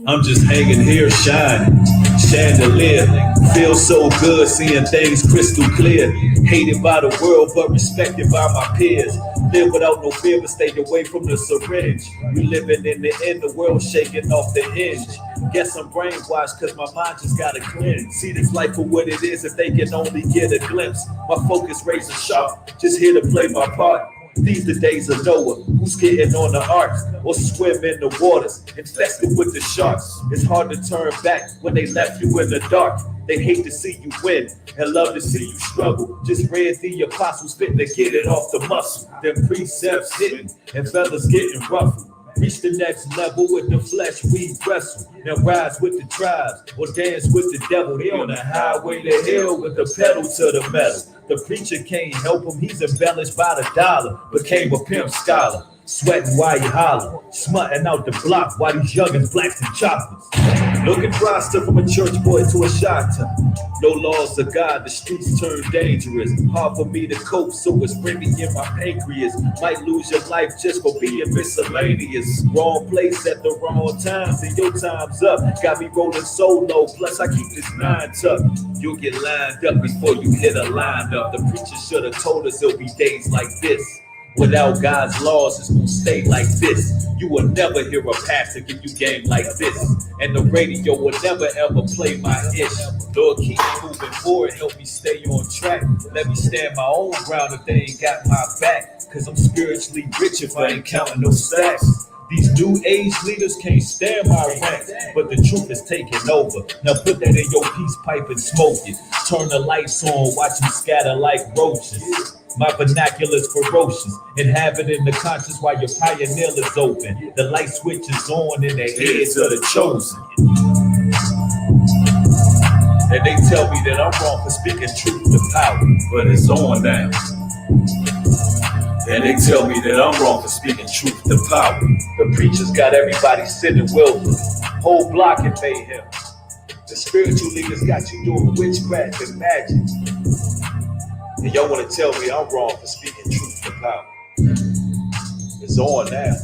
I'm just hanging here shining, chandelier. Feel so good seeing things crystal clear. Hated by the world but respected by my peers. Live without no fear but stay away from the syringe. We living in the end, the world shaking off the hinge. Guess I'm brainwashed cause my mind just gotta cleanse. See this life for what it is if they can only get a glimpse. My focus razor sharp, just here to play my part. These the days of Noah, who's getting on the ark or swim in the waters, infested with the sharks. It's hard to turn back when they left you in the dark. They hate to see you win and love to see you struggle. Just read the apostles fitting to get it off the muscle. Them precepts hitting and feathers getting ruffled. Reach the next level with the flesh we wrestle. Now rise with the tribes or dance with the devil. They on the highway to hell with the pedal to the metal. The preacher can't help him, he's embellished by the dollar. Became a pimp scholar, sweating while he holler. Smutting out the block while these youngins blacks and choppers. Looking roster from a church boy to a shotgun. No laws of God, the streets turn dangerous. Hard for me to cope, so it's ringing in my pancreas. Might lose your life just for being miscellaneous. Wrong place at the wrong times, and your time's up. Got me rolling solo, plus I keep this 9 tucked. You'll get lined up before you hit a lineup. The preacher should have told us there'll be days like this. Without God's laws, it's gonna stay like this. You will never hear a pastor give you game like this. And the radio will never ever play my ish. Lord, keep me moving forward, help me stay on track. Let me stand my own ground if they ain't got my back. Cause I'm spiritually rich if I ain't counting no stacks. These new age leaders can't stand my rank, but the truth is taking over. Now put that in your peace pipe and smoke it. Turn the lights on, watch them scatter like roaches. My vernacular's ferocious, inhabiting the conscious while your pioneer is open. The light switch is on in the heads of the chosen. And they tell me that I'm wrong for speaking truth to power, but it's on now. And they tell me that I'm wrong for speaking truth to power. The preachers got everybody sitting willfully, whole block in mayhem. The spiritual leaders got you doing witchcraft and magic. And y'all want to tell me I'm wrong for speaking truth to power. It's on now.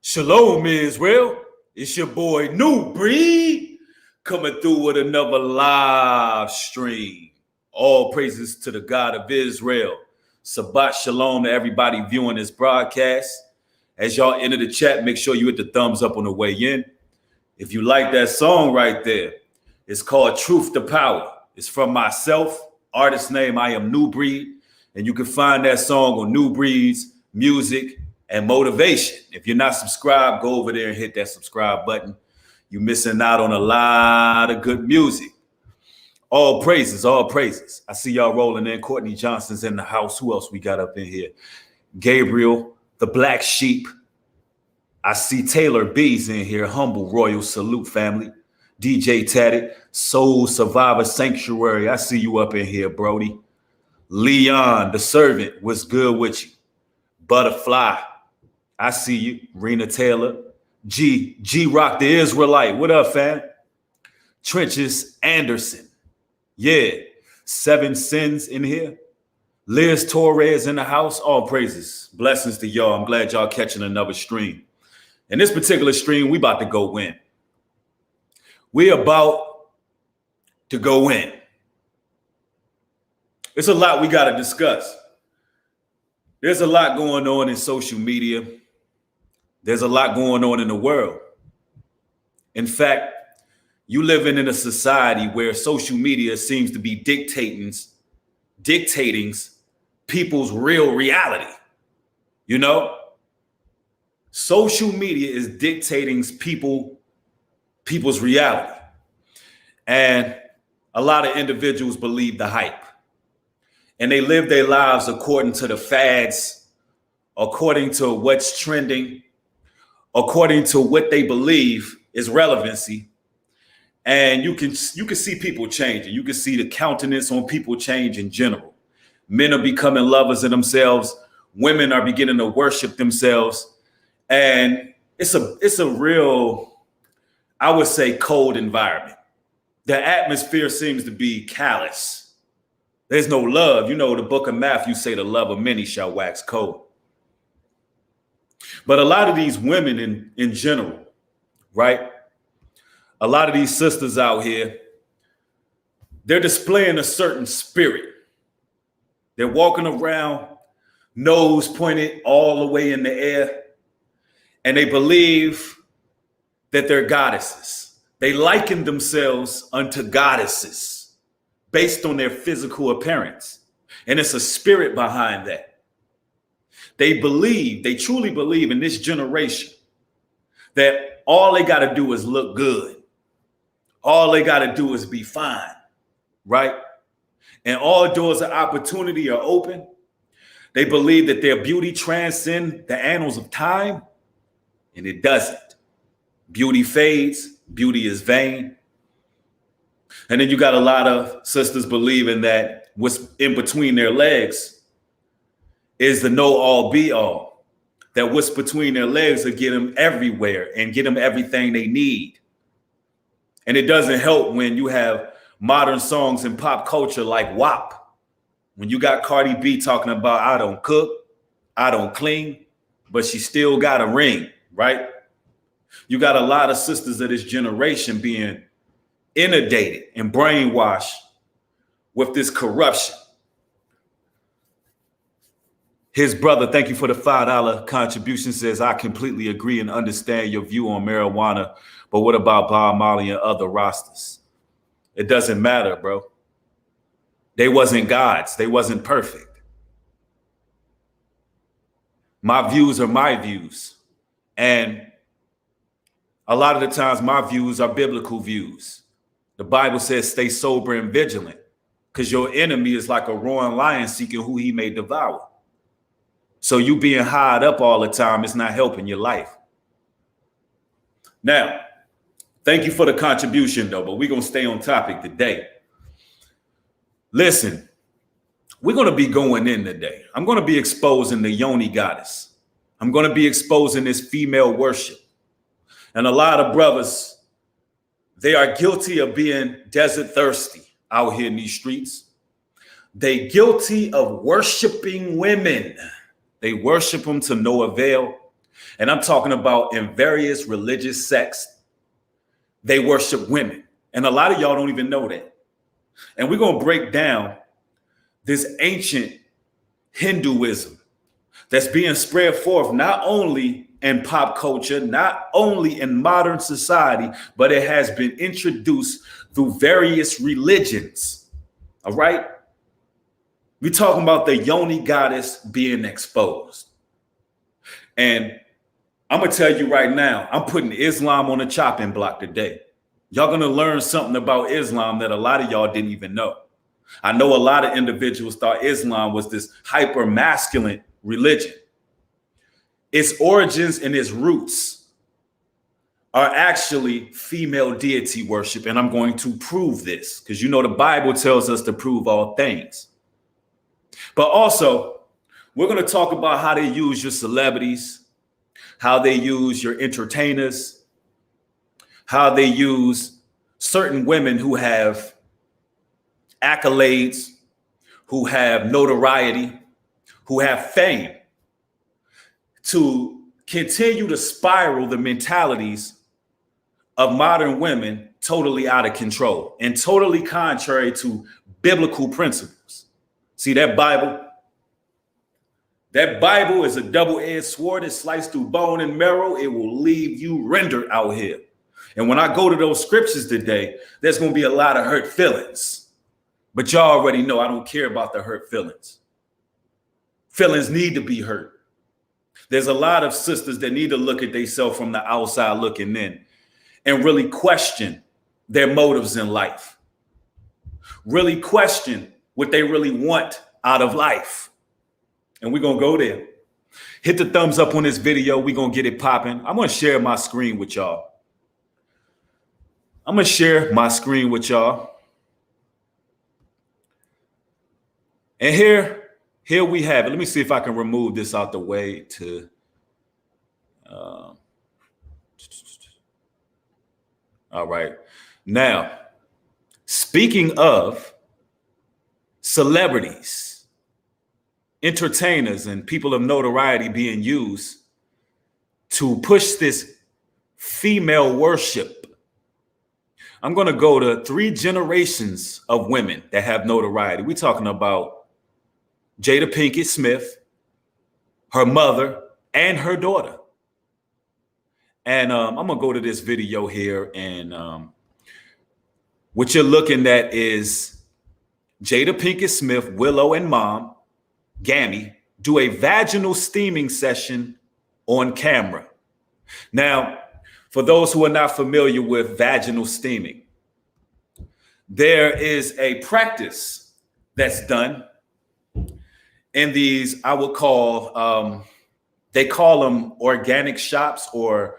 Shalom, Israel. It's your boy New Breed coming through with another live stream. All praises to the God of Israel. Shabbat shalom to everybody viewing this broadcast. As y'all enter the chat, make sure you hit the thumbs up on the way in. If you like that song right there, it's called Truth to Power. It's from myself, artist name, I am New Breed. And you can find that song on New Breed's Music and Motivation. If you're not subscribed, go over there and hit that subscribe button. You're missing out on a lot of good music. All praises, all praises. I see y'all rolling in. Courtney Johnson's in the house. Who else we got up in here? Gabriel, the Black Sheep. I see Taylor B's in here. Humble Royal Salute family. DJ Tatted, Soul Survivor Sanctuary. I see you up in here, Brody. Leon, the servant. What's good with you? Butterfly. I see you. Rena Taylor. G Rock the Israelite. What up, fam? Trenches Anderson. Yeah. 7 Sins in here. Liz Torres in the house. All praises. Blessings to y'all. I'm glad y'all catching another stream. In this particular stream, we about to go win. We about to go in. It's a lot we got to discuss. There's a lot going on in social media. There's a lot going on in the world. In fact, you living in a society where social media seems to be dictating people's real reality. You know? Social media is dictating people's reality. And a lot of individuals believe the hype. And they live their lives according to the fads, according to what's trending, according to what they believe is relevancy. And you can see people changing. You can see the countenance on people change in general. Men are becoming lovers of themselves. Women are beginning to worship themselves. And it's a real, I would say, cold environment. The atmosphere seems to be callous. There's no love. You know, the book of Matthew say the love of many shall wax cold. But a lot of these women in general, right? A lot of these sisters out here, they're displaying a certain spirit. They're walking around, nose pointed all the way in the air, and they believe that they're goddesses. They liken themselves unto goddesses based on their physical appearance. And it's a spirit behind that. They truly believe in this generation that all they got to do is look good. All they got to do is be fine, right? And all doors of opportunity are open. They believe that their beauty transcends the annals of time, and it doesn't. Beauty fades, beauty is vain. And then you got a lot of sisters believing that what's in between their legs is the know all be all. That what's between their legs will get them everywhere and get them everything they need. And it doesn't help when you have modern songs in pop culture like WAP. When you got Cardi B talking about, I don't cook, I don't clean, but she still got a ring, right? You got a lot of sisters of this generation being inundated and brainwashed with this corruption. His brother, thank you for the $5 contribution, says, I completely agree and understand your view on marijuana, but what about Bob Marley and other rosters? It doesn't matter, bro. They wasn't gods. They wasn't perfect. My views are my views. And a lot of the times my views are biblical views. The Bible says stay sober and vigilant because your enemy is like a roaring lion seeking who he may devour. So you being hired up all the time is not helping your life. Now, thank you for the contribution, though, but we're going to stay on topic today. Listen, we're going to be going in today. I'm going to be exposing the Yoni goddess. I'm going to be exposing this female worship. And a lot of brothers, they are guilty of being desert thirsty out here in these streets. They guilty of worshiping women. They worship them to no avail. And I'm talking about in various religious sects. They worship women. And a lot of y'all don't even know that. And we're going to break down this ancient Hinduism that's being spread forth not only in pop culture, not only in modern society, but it has been introduced through various religions. All right? We're talking about the Yoni goddess being exposed. And I'm going to tell you right now, I'm putting Islam on the chopping block today. Y'all going to learn something about Islam that a lot of y'all didn't even know. I know a lot of individuals thought Islam was this hyper masculine religion. Its origins and its roots are actually female deity worship. And I'm going to prove this because you know the Bible tells us to prove all things. But also, we're going to talk about how they use your celebrities, how they use your entertainers, how they use certain women who have accolades, who have notoriety, who have fame, to continue to spiral the mentalities of modern women totally out of control and totally contrary to biblical principles. See that Bible? That Bible is a double-edged sword that sliced through bone and marrow. It will leave you rendered out here. And when I go to those scriptures today, there's going to be a lot of hurt feelings. But y'all already know I don't care about the hurt feelings. Feelings need to be hurt. There's a lot of sisters that need to look at themselves from the outside looking in and really question their motives in life. Really question what they really want out of life. And we're going to go there. Hit the thumbs up on this video. We're going to get it popping. I'm going to share my screen with y'all. And here we have it. Let me see if I can remove this out the way to. All right. Now, speaking of celebrities, entertainers, and people of notoriety being used to push this female worship. I'm going to go to 3 generations of women that have notoriety. We're talking about Jada Pinkett Smith, her mother, and her daughter. And I'm going to go to this video here. And what you're looking at is Jada Pinkett Smith, Willow, and mom, Gammy, do a vaginal steaming session on camera. Now, for those who are not familiar with vaginal steaming, there is a practice that's done in these, I would call, they call them organic shops or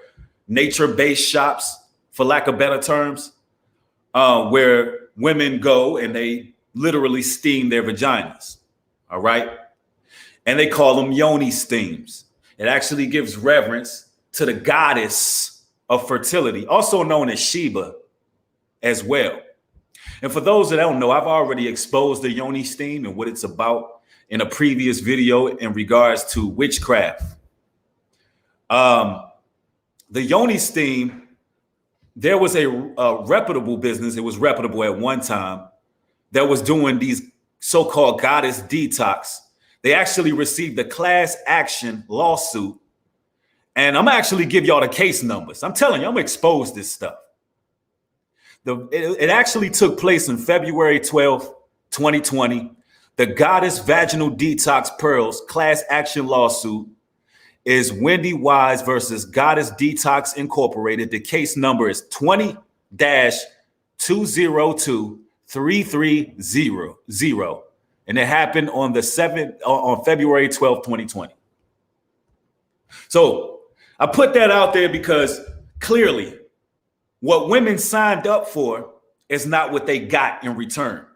nature-based shops, for lack of better terms, where women go and they literally steam their vaginas, all right? And they call them Yoni steams. It actually gives reverence to the goddess of fertility, also known as Sheba as well. And for those that don't know, I've already exposed the Yoni steam and what it's about in a previous video in regards to witchcraft. The Yoni steam, there was a reputable business. It was reputable at one time that was doing these so-called goddess detox. They actually received a class action lawsuit. And I'm actually give y'all the case numbers. I'm telling you, I'm gonna expose this stuff. It actually took place in February 12th, 2020. The Goddess Vaginal Detox Pearls class action lawsuit is Wendy Wise versus Goddess Detox Incorporated. The case number is 20-202-3300. And it happened on February 12th, 2020. So I put that out there because clearly what women signed up for is not what they got in return.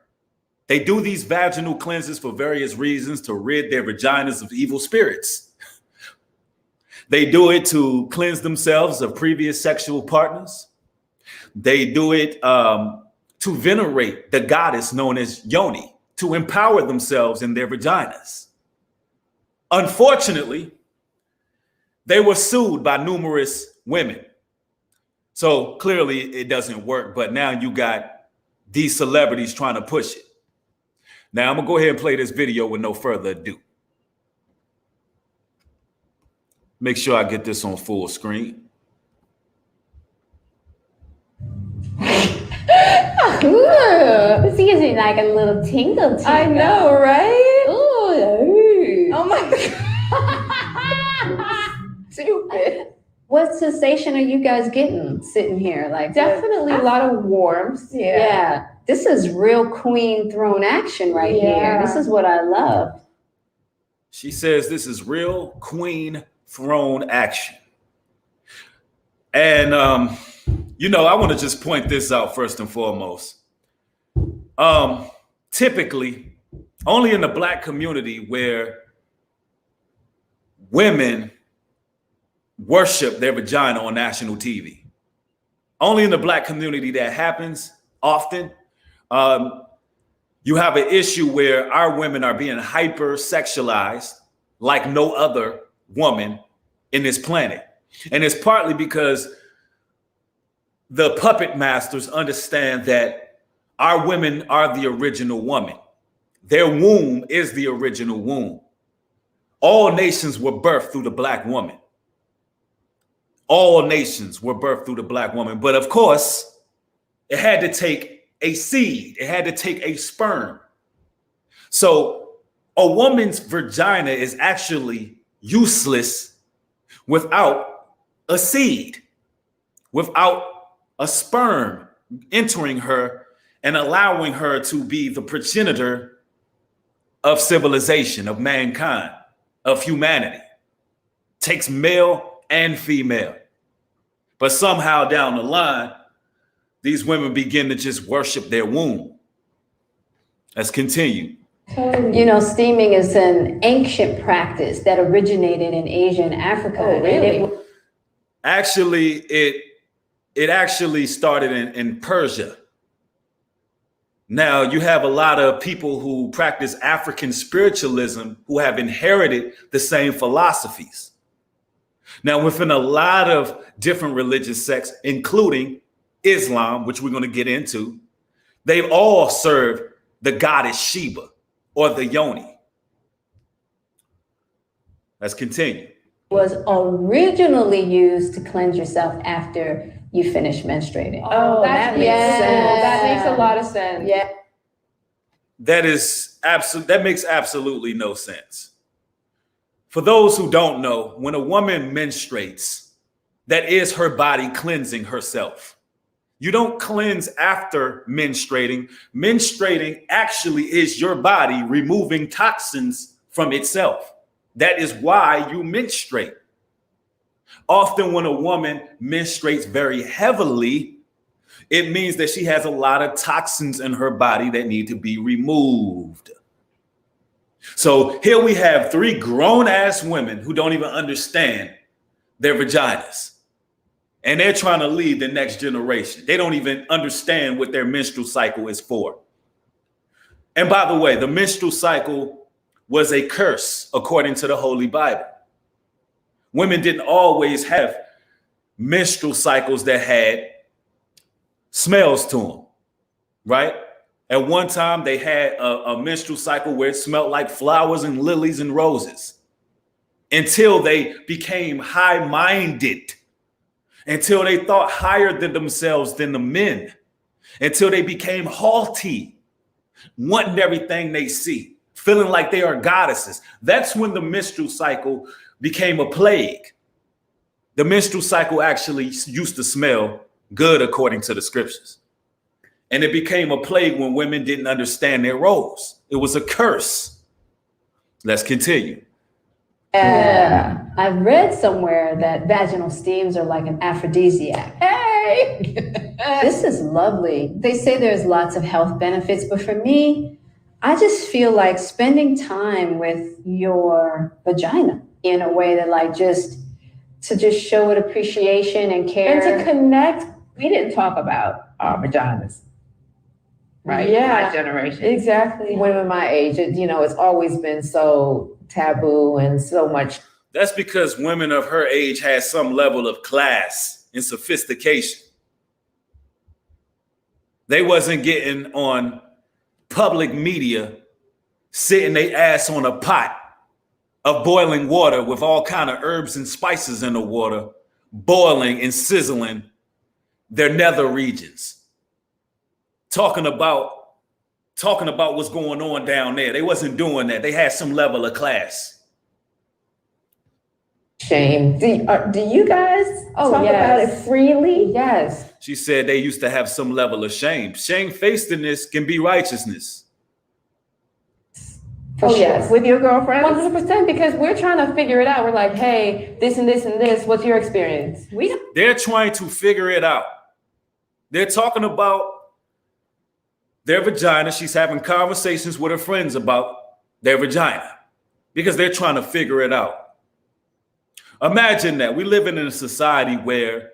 They do these vaginal cleanses for various reasons to rid their vaginas of evil spirits. They do it to cleanse themselves of previous sexual partners. They do it to venerate the goddess known as Yoni, to empower themselves in their vaginas. Unfortunately, they were sued by numerous women. So clearly it doesn't work, but now you got these celebrities trying to push it. Now I'm gonna go ahead and play this video with no further ado. Make sure I get this on full screen. Ooh, this gives me like a little tingle. I know, right? Ooh. Oh my God. Stupid. What sensation are you guys getting sitting here? Like Definitely a lot of warmth. yeah. This is real queen throne action right here. This is what I love. She says this is real queen throne action. And I want to just point this out first and foremost. Typically, only in the Black community where women worship their vagina on national TV. Only in the Black community that happens often. You have an issue where our women are being hyper-sexualized like no other woman in this planet. And it's partly because the puppet masters understand that our women are the original woman. Their womb is the original womb. All nations were birthed through the Black woman. All nations were birthed through the Black woman. But of course, it had to take a seed. It had to take a sperm. So a woman's vagina is actually useless without a seed, without a sperm entering her and allowing her to be the progenitor of civilization, of mankind, of humanity. Takes male and female. But somehow down the line, these women begin to just worship their womb. Let's continue. You know, steaming is an ancient practice that originated in Asia and Africa. Oh, really? Actually, it actually started in Persia. Now, you have a lot of people who practice African spiritualism who have inherited the same philosophies. Now, within a lot of different religious sects, including Islam, which we're going to get into, they've all served the goddess Sheba or the Yoni. Let's continue. Was originally used to cleanse yourself after you finish menstruating. Oh, that makes sense. That makes a lot of sense. Yeah. That makes absolutely no sense. For those who don't know, when a woman menstruates, that is her body cleansing herself. You don't cleanse after menstruating. Menstruating actually is your body removing toxins from itself. That is why you menstruate. Often when a woman menstruates very heavily, it means that she has a lot of toxins in her body that need to be removed. So here we have 3 grown-ass women who don't even understand their vaginas. And they're trying to lead the next generation. They don't even understand what their menstrual cycle is for. And by the way, the menstrual cycle was a curse according to the Holy Bible. Women didn't always have menstrual cycles that had smells to them, right? At one time, they had a menstrual cycle where it smelled like flowers and lilies and roses until they became high-minded, until they thought higher than themselves than the men, until they became haughty, wanting everything they see, feeling like they are goddesses. That's when the menstrual cycle became a plague. The menstrual cycle actually used to smell good according to the scriptures. And it became a plague when women didn't understand their roles. It was a curse. Let's continue. Yeah. I read somewhere that vaginal steams are like an aphrodisiac. Hey! This is lovely. They say there's lots of health benefits, but for me, I just feel like spending time with your vagina in a way that like just show it appreciation and care. And to connect, we didn't talk about our vaginas. Right? Yeah. My generation. Exactly. Women my age, it's always been so taboo and so much. That's because women of her age had some level of class and sophistication. They wasn't getting on public media, sitting their ass on a pot of boiling water with all kind of herbs and spices in the water, boiling and sizzling their nether regions. Talking about what's going on down there. They wasn't doing that. They had some level of class. Shame. Do you guys talk about it freely? Yes. She said they used to have some level of shame. Shamefacedness can be righteousness. For sure. Yes. With your girlfriend? 100%, because we're trying to figure it out. We're like, hey, this and this and this. What's your experience? They're trying to figure it out. They're talking about their vagina. She's having conversations with her friends about their vagina because they're trying to figure it out. Imagine that we live in a society where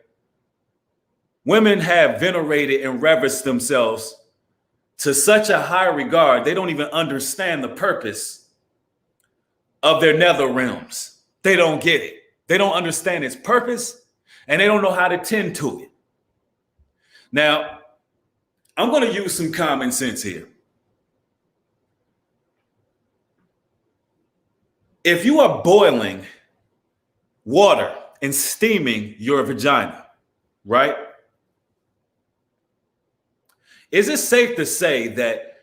women have venerated and reverenced themselves to such a high regard, they don't even understand the purpose of their nether realms. They don't get it. They don't understand its purpose, and they don't know how to tend to it. Now, I'm going to use some common sense here. If you are boiling water and steaming your vagina, right? Is it safe to say that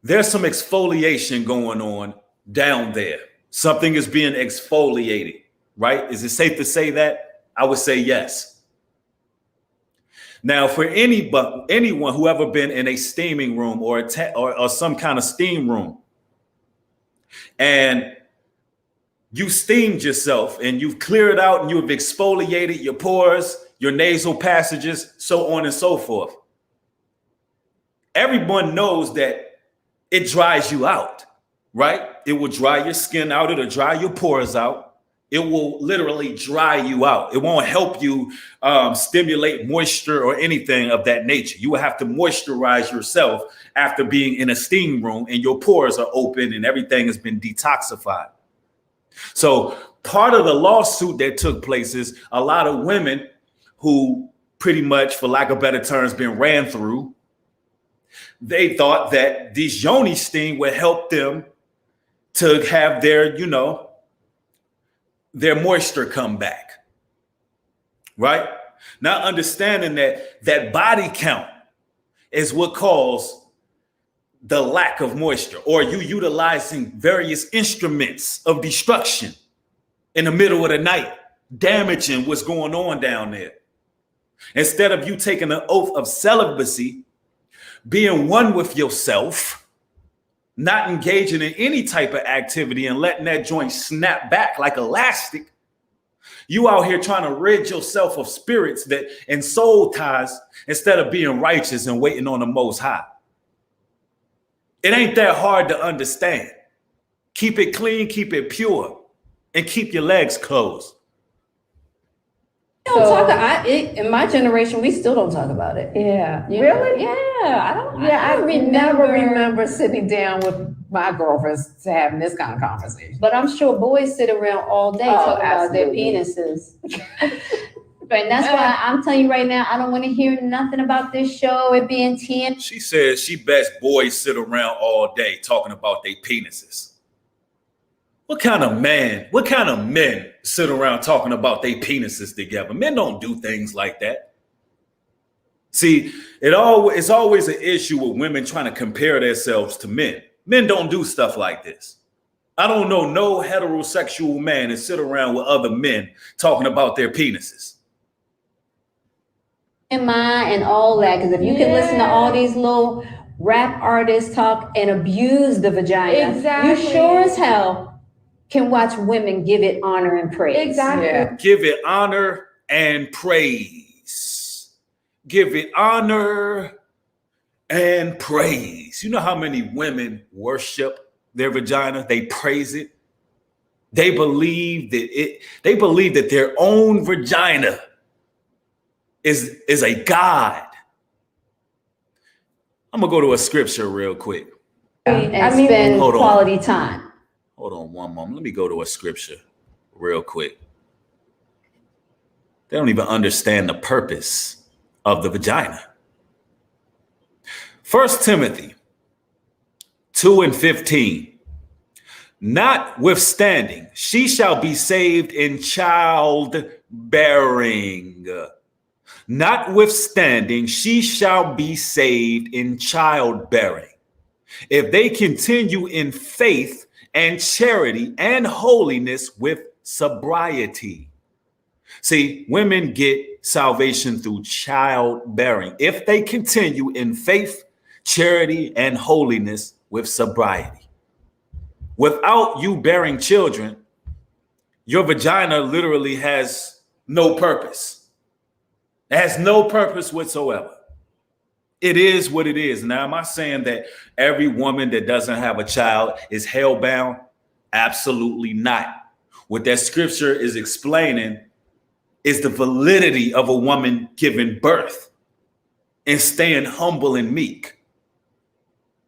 there's some exfoliation going on down there? Something is being exfoliated, right? Is it safe to say that? I would say yes. Now, for anyone who ever been in a steaming room or some kind of steam room, and you steamed yourself and you've cleared out and you've exfoliated your pores, your nasal passages, so on and so forth. Everyone knows that it dries you out, right? It will dry your skin out. It'll dry your pores out. It will literally dry you out. It won't help you stimulate moisture or anything of that nature. You will have to moisturize yourself after being in a steam room and your pores are open and everything has been detoxified. So part of the lawsuit that took place is a lot of women who pretty much, for lack of better terms, been ran through. They thought that these Yoni steam would help them to have their, their moisture come back. Right? Now understanding that body count is what caused the lack of moisture, or you utilizing various instruments of destruction in the middle of the night, damaging what's going on down there. Instead of you taking an oath of celibacy, being one with yourself, not engaging in any type of activity and letting that joint snap back like elastic, you out here trying to rid yourself of spirits that and soul ties instead of being righteous and waiting on the Most High. It ain't that hard to understand. Keep it clean, keep it pure, and keep your legs closed. In my generation, we still don't talk about it. Yeah. You Really? know? Yeah. I never remember sitting down with my girlfriends to having this kind of conversation. But I'm sure boys sit around all day talking about their penises. And that's why I'm telling you right now, I don't want to hear nothing about this show, it being TN. She says she bets boys sit around all day talking about their penises. What kind of men sit around talking about their penises together? Men don't do things like that. See, it's always an issue with women trying to compare themselves to men. Men don't do stuff like this. I don't know no heterosexual man that sit around with other men talking about their penises. And all that, because if you can listen to all these little rap artists talk and abuse the vagina, you sure as hell can watch women give it honor and praise. Exactly. Yeah. Give it honor and praise. Give it honor and praise. You know how many women worship their vagina? They praise it. They believe that their own vagina is a God. I'm gonna go to a scripture real quick. And spend quality time. Hold on one moment. Let me go to a scripture real quick. They don't even understand the purpose of the vagina. 1 Timothy 2:15. Notwithstanding, she shall be saved in childbearing. Notwithstanding, she shall be saved in childbearing. If they continue in faith and charity and holiness with sobriety. See, women get salvation through childbearing if they continue in faith, charity, and holiness with sobriety. Without you bearing children, your vagina literally has no purpose. It has no purpose whatsoever. It is what it is. Now, am I saying that every woman that doesn't have a child is hellbound? Absolutely not. What that scripture is explaining is the validity of a woman giving birth and staying humble and meek.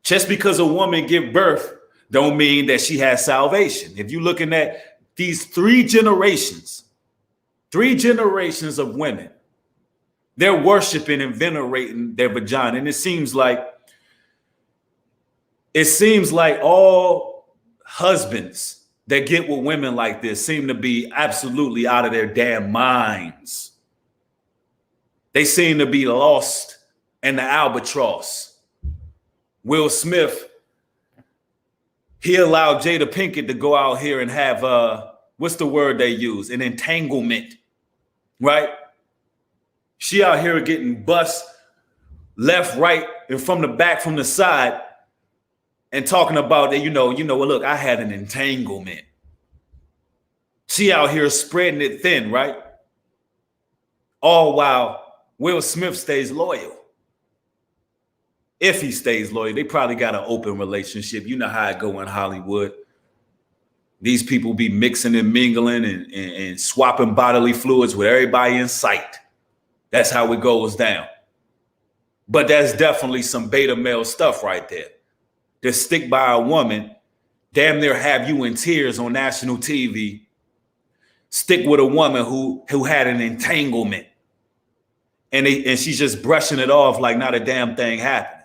Just because a woman give birth don't mean that she has salvation. If you're looking at these three generations of women, they're worshiping and venerating their vagina. And it seems like all husbands that get with women like this seem to be absolutely out of their damn minds. They seem to be lost in the albatross. Will Smith, he allowed Jada Pinkett to go out here and have, what's the word they use? An entanglement, right? She out here getting bust left, right, and from the back, from the side, and talking about that, look, I had an entanglement. She out here spreading it thin, right? All while Will Smith stays loyal. If he stays loyal, they probably got an open relationship. You know how it go in Hollywood. These people be mixing and mingling and swapping bodily fluids with everybody in sight. That's how it goes down. But that's definitely some beta male stuff right there. To stick by a woman, damn near have you in tears on national TV, stick with a woman who had an entanglement, and she's just brushing it off like not a damn thing happened.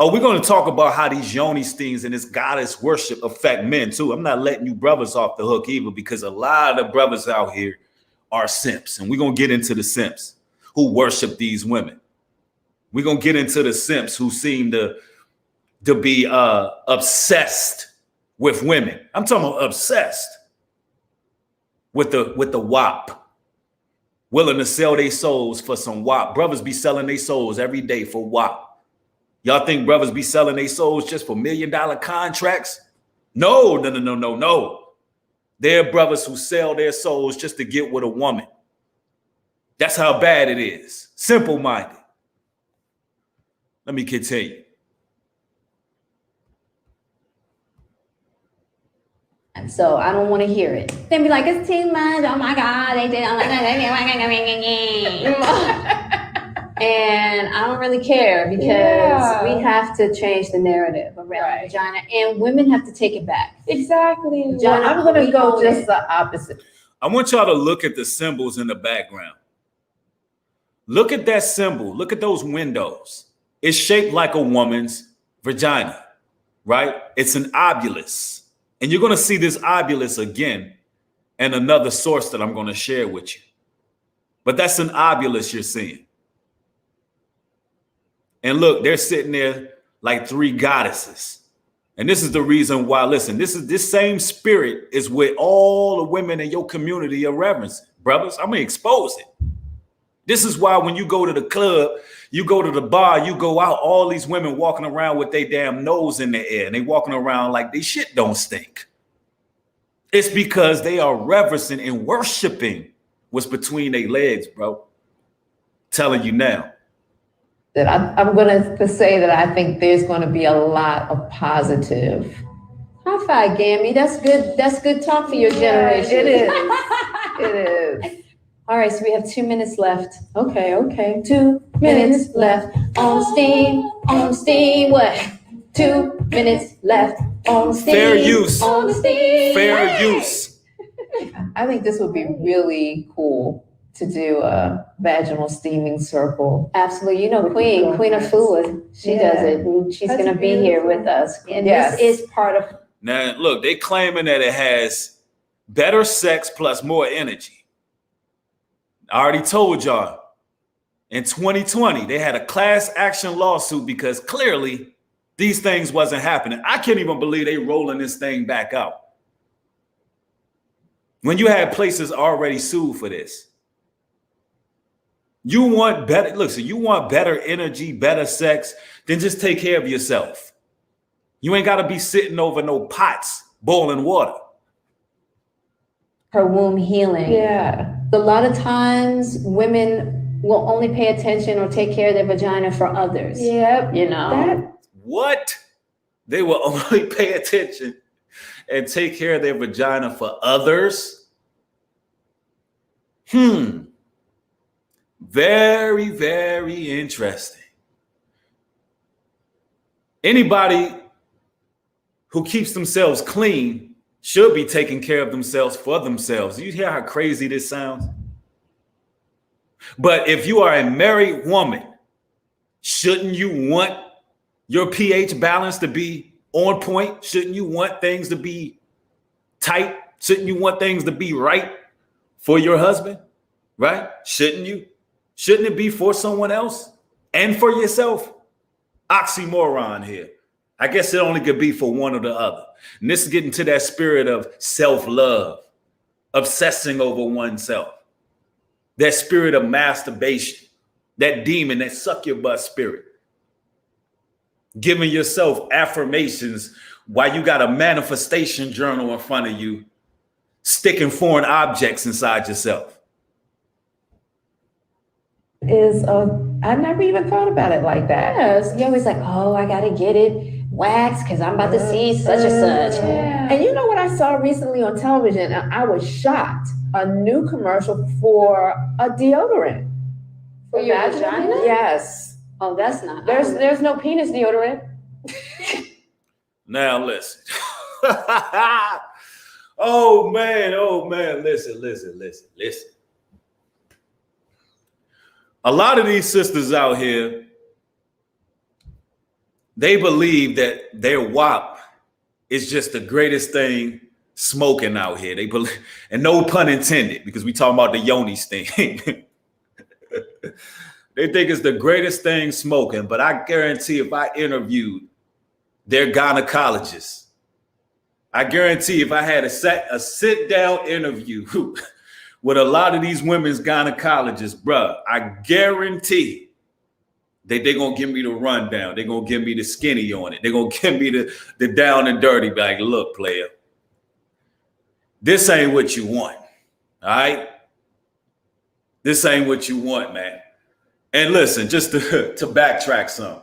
Oh, we're going to talk about how these Yoni stings and this goddess worship affect men too. I'm not letting you brothers off the hook either, because a lot of the brothers out here are simps, and we're going to get into the simps who worship these women. We're going to get into the simps who seem to be obsessed with women. I'm talking about obsessed with the WAP, willing to sell their souls for some WAP. Brothers be selling their souls every day for WAP. Y'all think brothers be selling their souls just for $1 million contracts? No. There are brothers who sell their souls just to get with a woman. That's how bad it is. Simple-minded. Let me continue. So I don't want to hear it. They be like, it's too much. Oh my God. And I don't really care, because we have to change the narrative around vagina, and women have to take it back. Exactly. Vagina, I'm going to go just the opposite. I want y'all to look at the symbols in the background. Look at that symbol. Look at those windows. It's shaped like a woman's vagina, right? It's an obulus. And you're going to see this obulus again in another source that I'm going to share with you. But that's an obulus you're seeing. And look, they're sitting there like three goddesses. And this is the reason why, listen, this same spirit is with all the women in your community are reverencing. Brothers, I'm going to expose it. This is why when you go to the club, you go to the bar, you go out, all these women walking around with their damn nose in the air, and they walking around like they shit don't stink. It's because they are reverencing and worshiping what's between their legs, bro. Telling you now. That I'm going to say that I think there's going to be a lot of positive. High five, Gammy. That's good. That's good talk for your generation. It is. It is. All right, so we have 2 minutes left. Okay. 2 minutes left on steam. What? 2 minutes left on steam. Fair use. On steam. Fair use. I think this would be really cool to do a vaginal steaming circle. Absolutely. You know, Queen of Fula, she does it. And she's going to be here with us. And this is part of. Now, look, they claiming that it has better sex plus more energy. I already told y'all in 2020, they had a class action lawsuit because clearly these things wasn't happening. I can't even believe they rolling this thing back out. When you had places already sued for this. You want better, look, so you want better energy, better sex, then just take care of yourself. You ain't got to be sitting over no pots, boiling water. Her womb healing. Yeah. A lot of times women will only pay attention or take care of their vagina for others. Yep. You know? What? They will only pay attention and take care of their vagina for others? Very, very interesting. Anybody who keeps themselves clean should be taking care of themselves for themselves. You hear how crazy this sounds? But if you are a married woman, shouldn't you want your pH balance to be on point? Shouldn't you want things to be tight? Shouldn't you want things to be right for your husband? Right? Shouldn't you? Shouldn't it be for someone else and for yourself? Oxymoron here. I guess it only could be for one or the other. And this is getting to that spirit of self-love, obsessing over oneself, that spirit of masturbation, that demon, that suck your butt spirit, giving yourself affirmations while you got a manifestation journal in front of you, sticking foreign objects inside yourself. I never even thought about it like that. Yes. You're always like, oh, I got to get it waxed because I'm about to see such and such. Yeah. And you know what I saw recently on television? I was shocked. A new commercial for a deodorant. For your vagina? Yes. Oh, that's not. There's no penis deodorant. Now listen. Oh man, listen. A lot of these sisters out here, they believe that their WAP is just the greatest thing smoking out here. They believe, and no pun intended, because we talking about the Yoni thing. They think it's the greatest thing smoking, but I guarantee if I interviewed their gynecologist, I guarantee if I had a sit-down interview with a lot of these women's gynecologists, bruh, I guarantee they're going to give me the rundown. They're going to give me the skinny on it. They're going to give me the down and dirty. Be like, look, player, this ain't what you want, all right? This ain't what you want, man. And listen, just to backtrack some.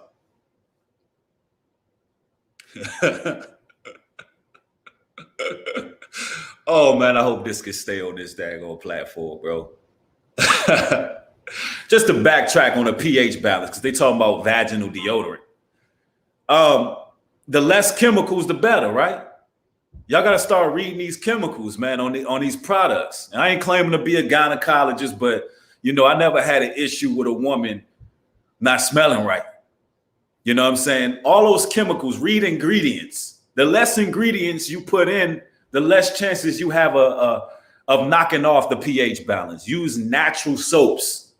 Oh, man, I hope this can stay on this daggone platform, bro. Just to backtrack on the pH balance, because they talking about vaginal deodorant. The less chemicals, the better, right? Y'all got to start reading these chemicals, man, on these products. And I ain't claiming to be a gynecologist, but, you know, I never had an issue with a woman not smelling right. You know what I'm saying? All those chemicals, read ingredients. The less ingredients you put in, the less chances you have of knocking off the pH balance. Use natural soaps.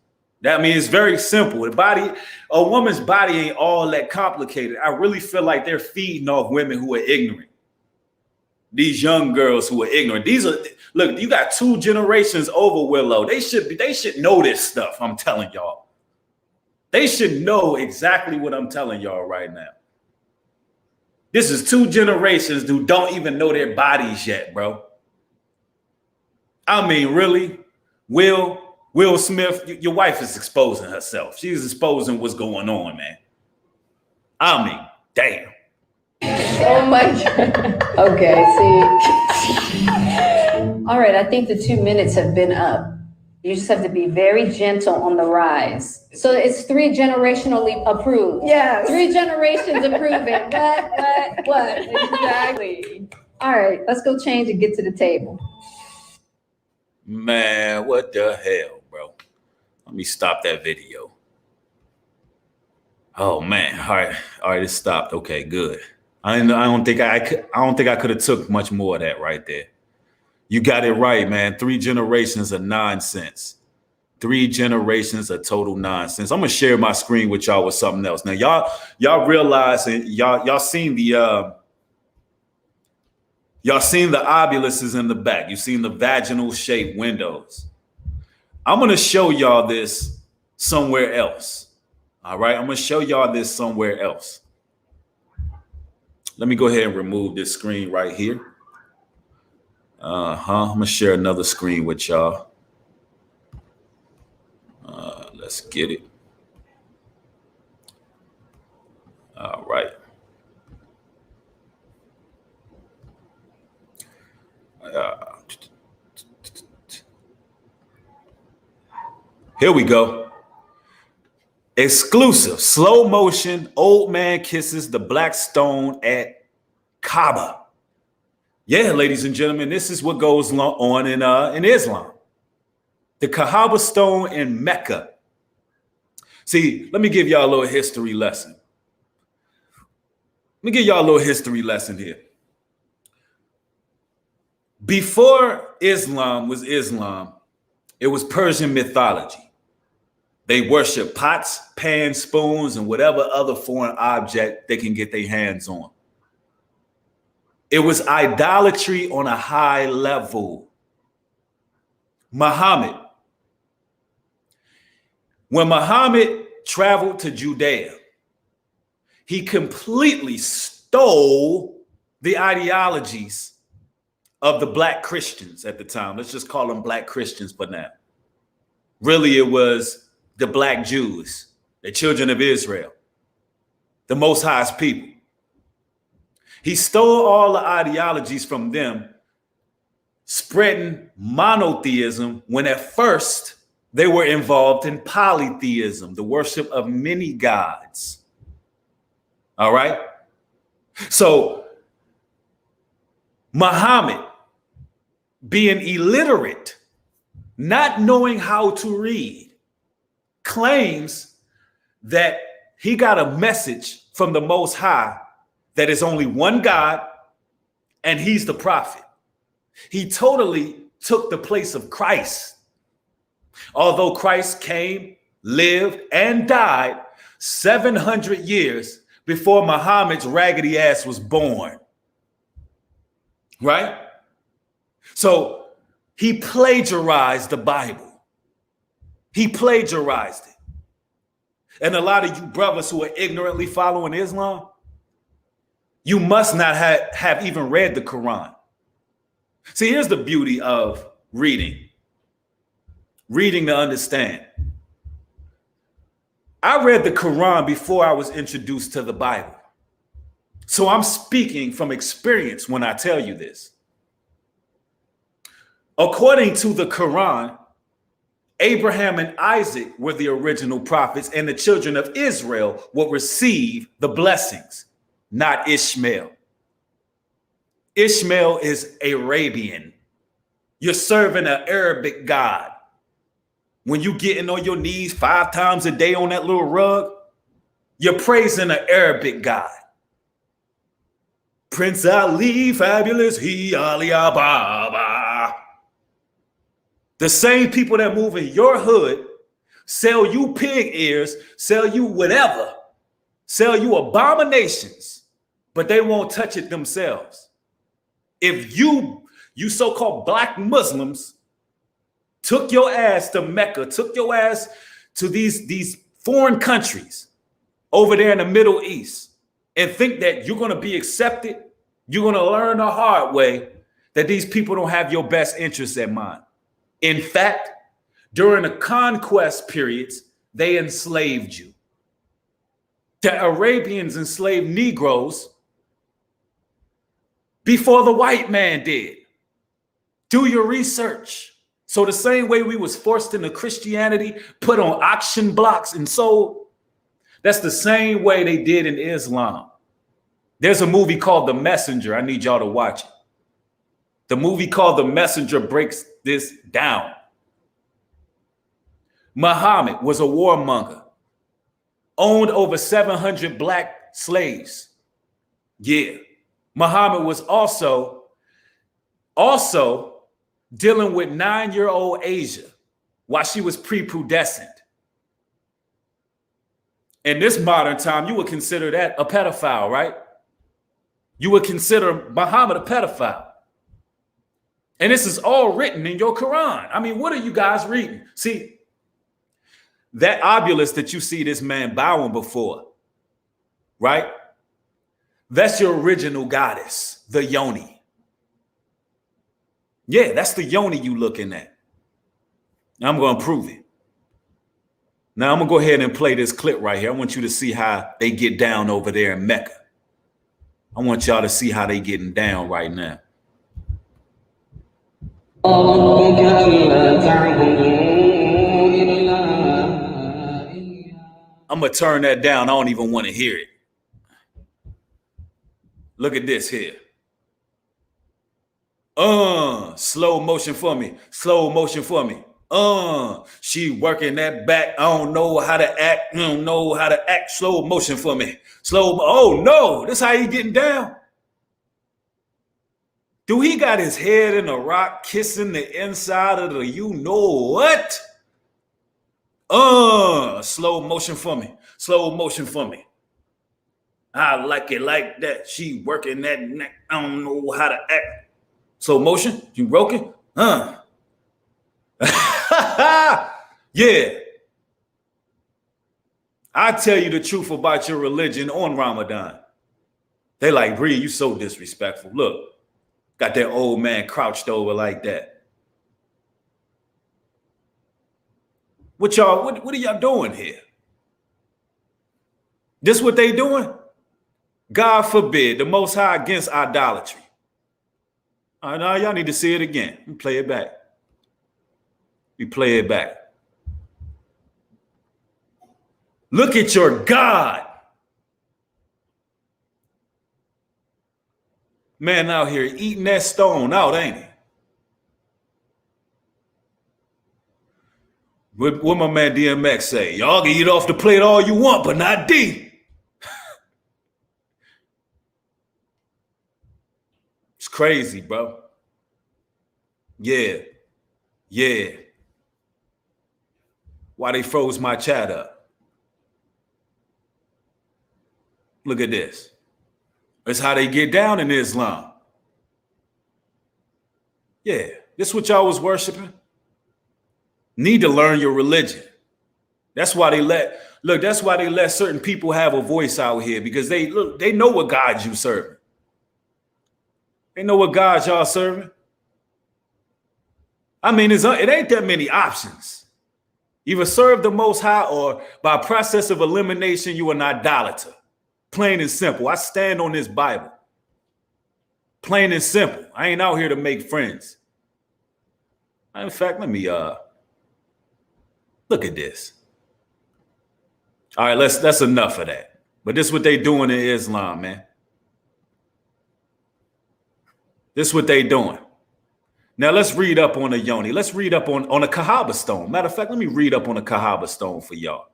That means it's very simple. A woman's body ain't all that complicated. I really feel like they're feeding off women who are ignorant. These young girls who are ignorant. Look, you got 2 generations over Willow. They should know this stuff. I'm telling y'all. They should know exactly what I'm telling y'all right now. This is 2 generations who don't even know their bodies yet, bro. I mean, really? Will Smith, your wife is exposing herself. She's exposing what's going on, man. I mean, damn. Oh my God. Okay, see. All right, I think the 2 minutes have been up. You just have to be very gentle on the rise. So it's 3 generationally approved. Yes. 3 generations approving. What? Exactly. All right, let's go change and get to the table. Man, what the hell, bro? Let me stop that video. Oh man, all right, it stopped. Okay, good. I don't think I could have took much more of that right there. You got it right, man. 3 generations of nonsense. 3 generations of total nonsense. I'm gonna share my screen with y'all with something else. Now, y'all realize and y'all seen the ovuluses in the back. You seen the vaginal shaped windows. I'm gonna show y'all this somewhere else. All right, I'm gonna show y'all this somewhere else. Let me go ahead and remove this screen right here. I'm gonna share another screen with y'all. Let's get it. All right. Here we go. Exclusive, slow motion, old man kisses the black stone at Kaaba. Yeah, ladies and gentlemen, this is what goes on in Islam. The Kaaba stone in Mecca. See, let me give y'all a little history lesson. Let me give y'all a little history lesson here. Before Islam was Islam, it was Persian mythology. They worship pots, pans, spoons, and whatever other foreign object they can get their hands on. It was idolatry on a high level. When Muhammad traveled to Judea, he completely stole the ideologies of the black Christians at the time. Let's just call them black Christians for now. Really, it was the black Jews, the children of Israel, the Most High's people. He stole all the ideologies from them, spreading monotheism when at first they were involved in polytheism, the worship of many gods. All right. So Muhammad being illiterate, not knowing how to read, claims that he got a message from the Most High that is only one God and he's the prophet. He totally took the place of Christ. Although Christ came, lived, and died 700 years before Muhammad's raggedy ass was born. Right? So he plagiarized the Bible. He plagiarized it. And a lot of you brothers who are ignorantly following Islam, you must not have even read the Quran. See, here's the beauty of reading to understand. I read the Quran before I was introduced to the Bible. So I'm speaking from experience when I tell you this. According to the Quran, Abraham and Isaac were the original prophets, and the children of Israel will receive the blessings, not Ishmael. Ishmael is Arabian. You're serving an Arabic God. When you getting on your knees 5 times a day on that little rug, you're praising an Arabic God. Prince Ali, fabulous, he Ali Ababa. The same people that move in your hood sell you pig ears, sell you whatever, sell you abominations, but they won't touch it themselves. If you so-called black Muslims took your ass to Mecca, took your ass to these foreign countries over there in the Middle East and think that you're going to be accepted, you're going to learn the hard way that these people don't have your best interests at mind. In fact, during the conquest periods, they enslaved you. The Arabians enslaved Negroes before the white man did. Do your research. So the same way we was forced into Christianity, put on auction blocks and sold, that's the same way they did in Islam. There's a movie called The Messenger. I need y'all to watch it. The movie called The Messenger breaks this down. Muhammad was a warmonger, owned over 700 black slaves. Yeah. Muhammad was also dealing with 9-year-old Asia while she was prepubescent. In this modern time, you would consider that a pedophile, right? You would consider Muhammad a pedophile. And this is all written in your Quran. I mean, what are you guys reading? See, that obelisk that you see this man bowing before, right? That's your original goddess, the Yoni. Yeah, that's the Yoni you looking at. I'm going to prove it. Now, I'm going to go ahead and play this clip right here. I want you to see how they get down over there in Mecca. I want y'all to see how they getting down right now. I'm going to turn that down. I don't even want to hear it. Look at this here. Slow motion for me. Slow motion for me. She working that back. I don't know how to act. I don't know how to act. Slow motion for me. Oh no, this how he getting down. Do he got his head in a rock kissing the inside of the you know what? Slow motion for me. Slow motion for me. I like it like that. She working that neck. I don't know how to act. Slow motion. You broken? Yeah. I tell you the truth about your religion on Ramadan. They like, Bree, you so disrespectful. Look, got that old man crouched over like that. What are y'all doing here? This what they doing? God forbid, the Most High against idolatry. All right, now y'all need to see it again. We play it back. We play it back. Look at your God. Man out here eating that stone out, ain't he? What my man DMX say? Y'all can eat off the plate all you want, but not D. It's crazy, bro. Yeah. Why they froze my chat up? Look at this. That's how they get down in Islam. Yeah, this what y'all was worshiping. Need to learn your religion. That's why they let certain people have a voice out here, because they know what God you serving. They know what God y'all serving. I mean, it ain't that many options. Either serve the Most High, or by process of elimination, you are an idolater. Plain and simple. I stand on this Bible. Plain and simple. I ain't out here to make friends. In fact, let me look at this. All right, that's enough of that. But this is what they doing in Islam, man. This is what they doing. Now let's read up on the Yoni. Let's read up on a Kahaba stone. Matter of fact, let me read up on a Kahaba stone for y'all.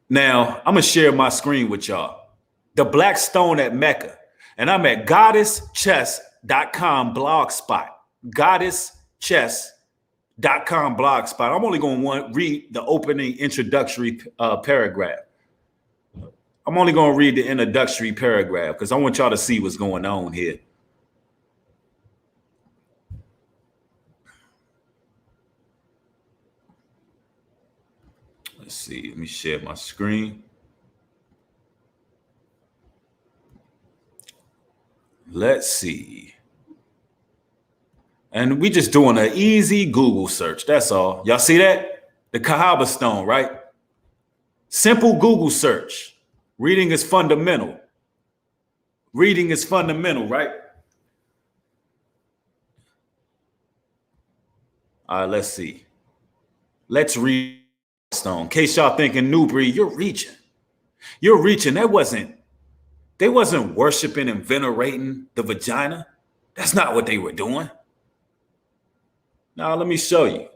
Now, I'm going to share my screen with y'all. The black stone at Mecca. And I'm at goddesschess.com blogspot. Goddesschess.com blogspot. I'm only going to read the opening introductory paragraph. I'm only going to read the introductory paragraph because I want y'all to see what's going on here. Let's see. Let me share my screen. Let's see. And we just doing an easy Google search. That's all. Y'all see that? The Kahaba stone, right? Simple Google search. Reading is fundamental. Reading is fundamental, right? All right, let's see. Let's read stone. In case y'all thinking, Newbury, you're reaching. You're reaching. They wasn't worshiping and venerating the vagina. That's not what they were doing. Now, let me show you.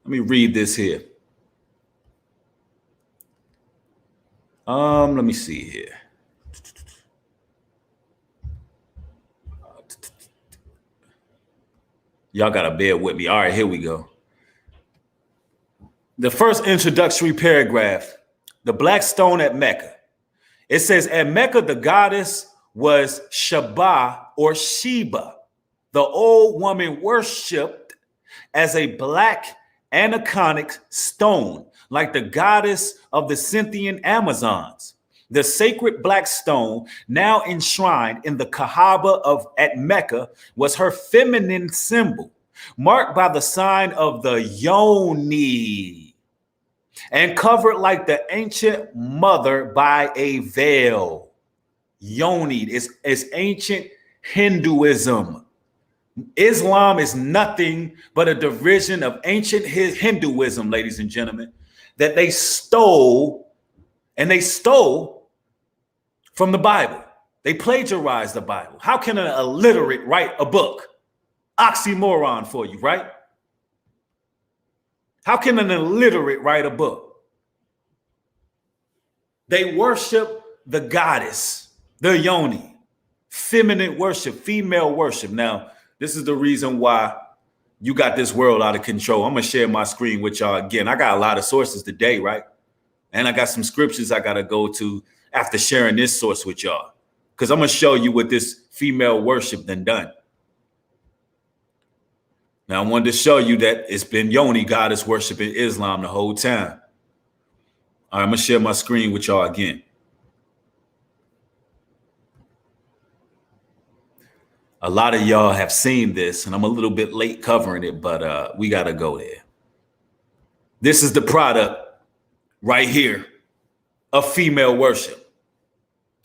Let me read this here. Let me see here. Y'all gotta bear with me. All right, here we go. The first introductory paragraph, the black stone at Mecca. It says, at Mecca, the goddess was Sheba or Sheba. The old woman worshipped as a black aniconic stone, like the goddess of the Scythian Amazons. The sacred black stone, now enshrined in the Kaaba at Mecca, was her feminine symbol, marked by the sign of the Yoni, and covered like the ancient mother by a veil. Yoni is ancient Hinduism. Islam is nothing but a derision of ancient Hinduism, ladies and gentlemen, that they stole from the Bible. They plagiarized the Bible. How can an illiterate write a book? Oxymoron for you, right? How can an illiterate write a book? They worship the goddess, the Yoni, feminine worship, female worship. Now, this is the reason why you got this world out of control. I'm going to share my screen with y'all again. I got a lot of sources today, right? And I got some scriptures I got to go to after sharing this source with y'all, because I'm going to show you what this female worship done. Now, I wanted to show you that it's been Yoni goddess worship in Islam the whole time. All right, I'm going to share my screen with y'all again. A lot of y'all have seen this, and I'm a little bit late covering it, but we got to go there. This is the product right here of female worship,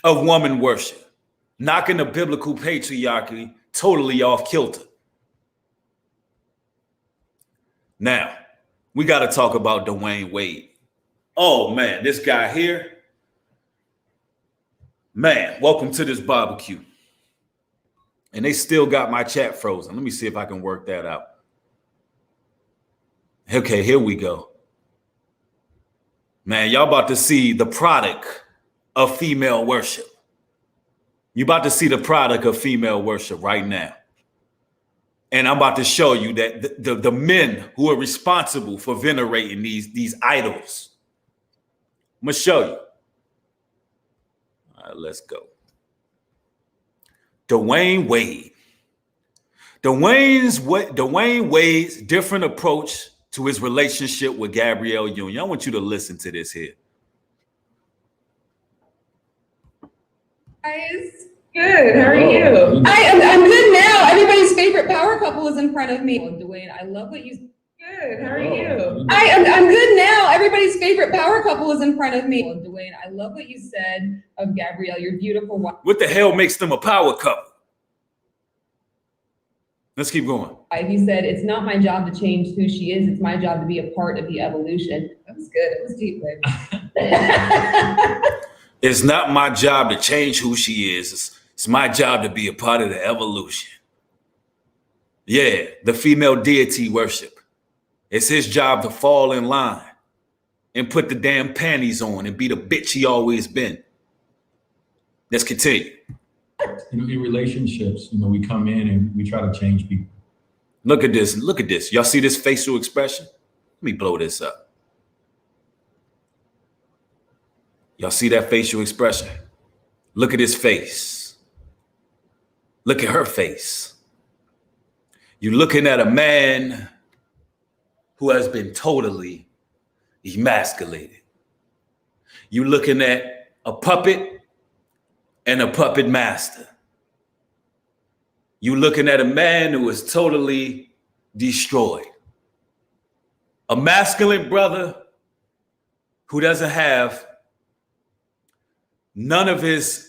of woman worship, knocking the biblical patriarchy totally off kilter. Now, we got to talk about Dwayne Wade. Oh, man, this guy here. Man, welcome to this barbecue. And they still got my chat frozen. Let me see if I can work that out. Okay, here we go. Man, y'all about to see the product of female worship. You about to see the product of female worship right now. And I'm about to show you that the men who are responsible for venerating these idols. I'm gonna show you. All right, let's go. Dwayne Wade. Dwayne Wade's different approach to his relationship with Gabrielle Union. I want you to listen to this here. Guys, good. How are you? I'm good now. Everybody's favorite power couple is in front of me. Oh, Dwayne, I love what you. Good. How are you? I'm good now. Everybody's favorite power couple is in front of me. Oh, Dwayne, I love what you said of Gabrielle. You're beautiful. What the hell makes them a power couple? Let's keep going. He said, it's not my job to change who she is. It's my job to be a part of the evolution. That was good. It was deep, babe. It's not my job to change who she is. It's my job to be a part of the evolution. Yeah, the female deity worship. It's his job to fall in line and put the damn panties on and be the bitch he always been. Let's continue. In relationships, we come in and we try to change people. Look at this. Look at this. Y'all see this facial expression? Let me blow this up. Y'all see that facial expression? Look at his face. Look at her face. You're looking at a man who has been totally emasculated. You're looking at a puppet and a puppet master. You're looking at a man who is totally destroyed. A masculine brother who doesn't have none of his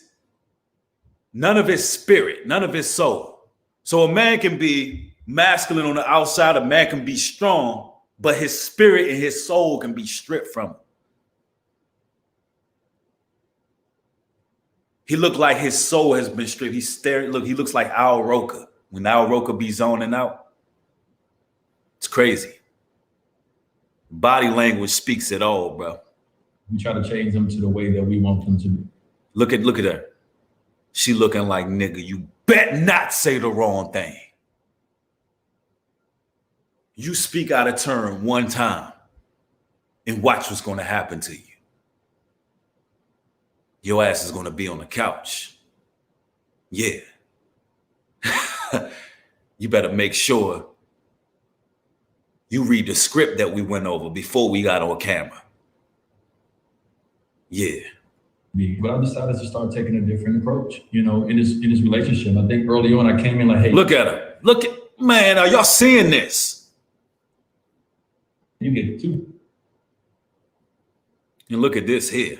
spirit, none of his soul. So a man can be masculine on the outside, a man can be strong, but his spirit and his soul can be stripped from him. He looked like his soul has been stripped. He's staring. Look, he looks like Al Roker. When Al Roker be zoning out, it's crazy. Body language speaks it all, bro. We try to change them to the way that we want them to be. Look at her. She looking like, nigga, you bet not say the wrong thing. You speak out of turn one time and watch what's going to happen to you. Your ass is going to be on the couch. Yeah. You better make sure you read the script that we went over before we got on camera. Yeah. But I decided to start taking a different approach, in this relationship. I think early on I came in like, hey. Look at her. Look at, man, are y'all seeing this? You get two. And look at this here.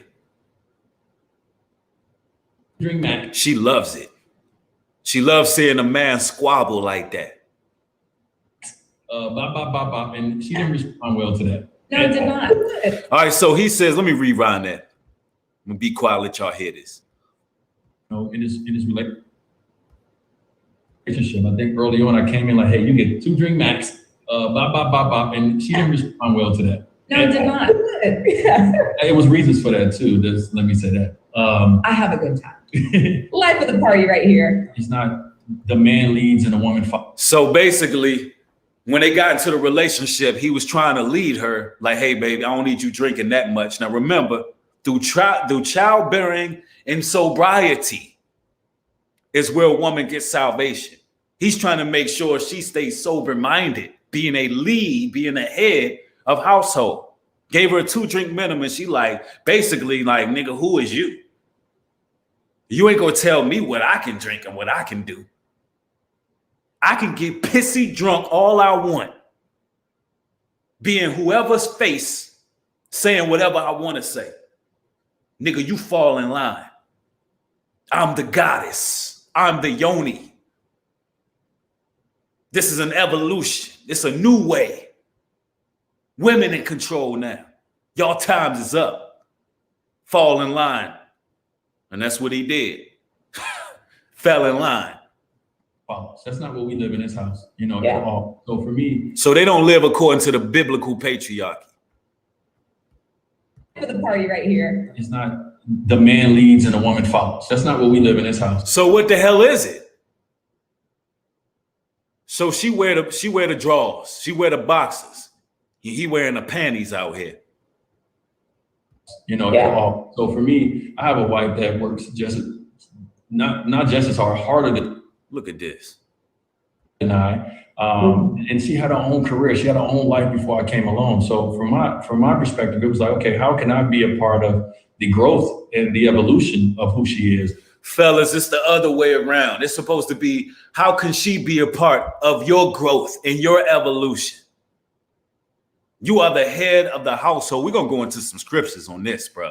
Drink Mac. She loves it. She loves seeing a man squabble like that. And she didn't respond well to that. No, I did not. All right, so he says, let me rewind that. I'm gonna be quiet, let y'all hear this. In this relationship, I think early on I came in like, hey, you get 2 drink Max. And she didn't respond well to that. No, I did not. It was reasons for that too. Let me say that. I have a good time. Life of the party right here. It's not the man leads and the woman follows. So basically, when they got into the relationship, he was trying to lead her like, hey, baby, I don't need you drinking that much. Now, remember, through childbearing and sobriety is where a woman gets salvation. He's trying to make sure she stays sober-minded, being a lead, being a head of household. Gave her a 2-drink minimum. She basically nigga, who is you? You ain't gonna tell me what I can drink and what I can do. I can get pissy drunk all I want, being whoever's face, saying whatever I want to say. Nigga, you fall in line. I'm the goddess. I'm the Yoni. This is an evolution. It's a new way. Women in control now. Y'all times is up. Fall in line. And that's what he did. Fell in line. follows. That's not what we live in this house, you know, Yeah. at all. So for me, So they don't live according to the biblical patriarchy. For the party right here. it's not the man leads and the woman follows. That's not what we live in this house. So what the hell is it? So she wear the drawers, she wear the boxers. He wearing the panties out here. You know, Yeah. at all. So for me, I have a wife that works just not just as hard, harder than Look at this. I. And she had her own career. She had her own life before I came along. So from my perspective, it was like, okay, how can I be a part of the growth and the evolution of who she is? Fellas, it's the other way around. It's supposed to be, how can she be a part of your growth and your evolution? You are the head of the household. We're going to go into some scriptures on this, bro.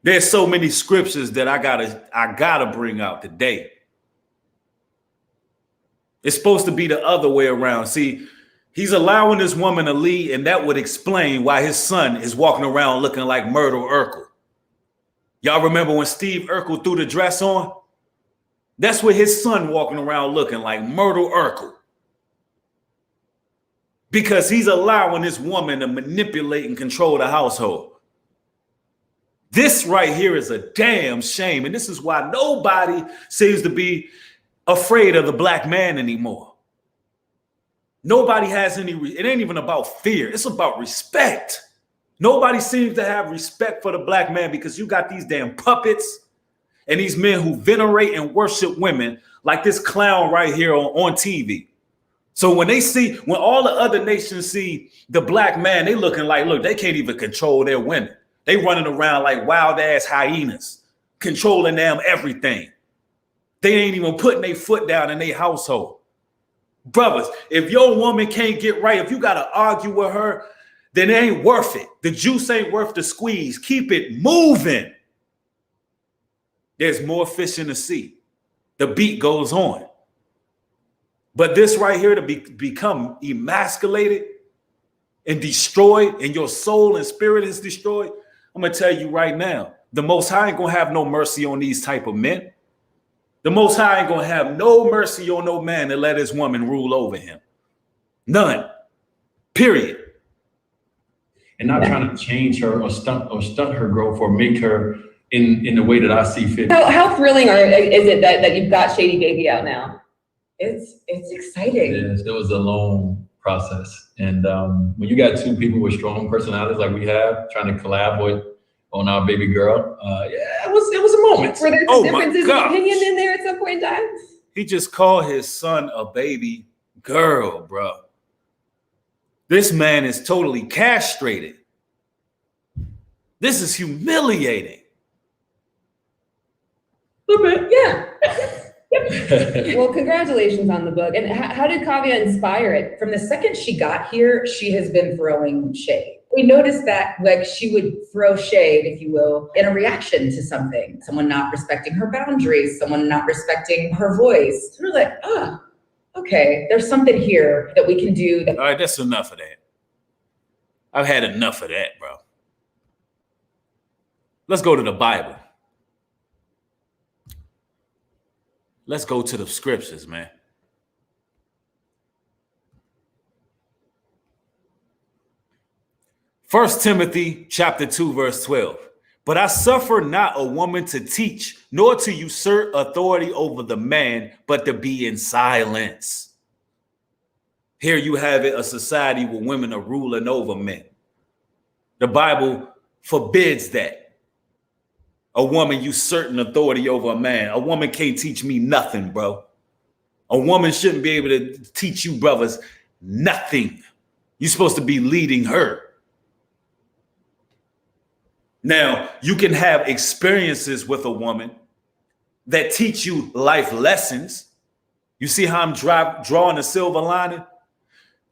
There's so many scriptures that I gotta bring out today. It's supposed to be the other way around. See, he's allowing this woman to lead, and that would explain why his son is walking around looking like Myrtle Urkel. Y'all remember when Steve Urkel threw the dress on? That's what his son walking around looking like, Myrtle Urkel. Because he's allowing this woman to manipulate and control the household. This right here is a damn shame. And this is why nobody seems to be afraid of the black man anymore. Nobody has any, it ain't even about fear. It's about respect. Nobody seems to have respect for the black man because you got these damn puppets and these men who venerate and worship women like this clown right here on TV. So when all the other nations see the black man, they looking like, look, they can't even control their women. They running around like wild ass hyenas, controlling them everything. They ain't even putting their foot down in their household. Brothers, if your woman can't get right, if you got to argue with her, then it ain't worth it. The juice ain't worth the squeeze. Keep it moving. There's more fish in the sea. The beat goes on. But this right here to become emasculated and destroyed, and your soul and spirit is destroyed, I'm going to tell you right now, the Most High ain't going to have no mercy on these type of men. The Most High ain't going to have no mercy on no man to let his woman rule over him. None. Period. And not trying to change her or stunt her growth or make her in the way that I see fit. How thrilling is it that you've got Shady Baby out now? It's exciting. Yes, it was a long process. And when you got two people with strong personalities like we have, trying to collaborate on our baby girl, it was a moment. Were there differences of opinion in there at some point in time? He just called his son a baby girl, bro. This man is totally castrated. This is humiliating. A little bit. Yeah. Well, congratulations on the book. And how did Kavya inspire it? From the second she got here, she has been throwing shade. We noticed that like she would throw shade, if you will, in a reaction to something. Someone not respecting her boundaries, someone not respecting her voice. We're like, okay, there's something here that we can do. All right, that's enough of that. I've had enough of that, bro. Let's go to the Bible. Let's go to the scriptures, man. 1 Timothy chapter 2, verse 12. But I suffer not a woman to teach, nor to usurp authority over the man, but to be in silence. Here you have it, a society where women are ruling over men. The Bible forbids that. A woman usurping authority over a man. A woman can't teach me nothing, bro. A woman shouldn't be able to teach you brothers nothing. You're supposed to be leading her. Now, you can have experiences with a woman that teach you life lessons. You see how I'm drawing a silver lining?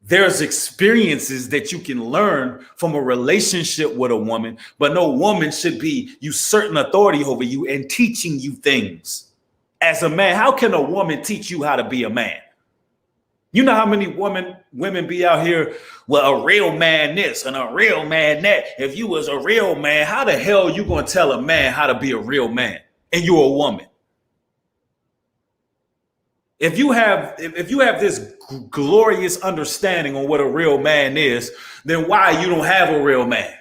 There's experiences that you can learn from a relationship with a woman, but no woman should be usurping authority over you and teaching you things. As a man, how can a woman teach you how to be a man? You know how many women be out here, well, a real man this and a real man that. If you was a real man, how the hell are you going to tell a man how to be a real man and you're a woman? If you have this glorious understanding on what a real man is, then why you don't have a real man?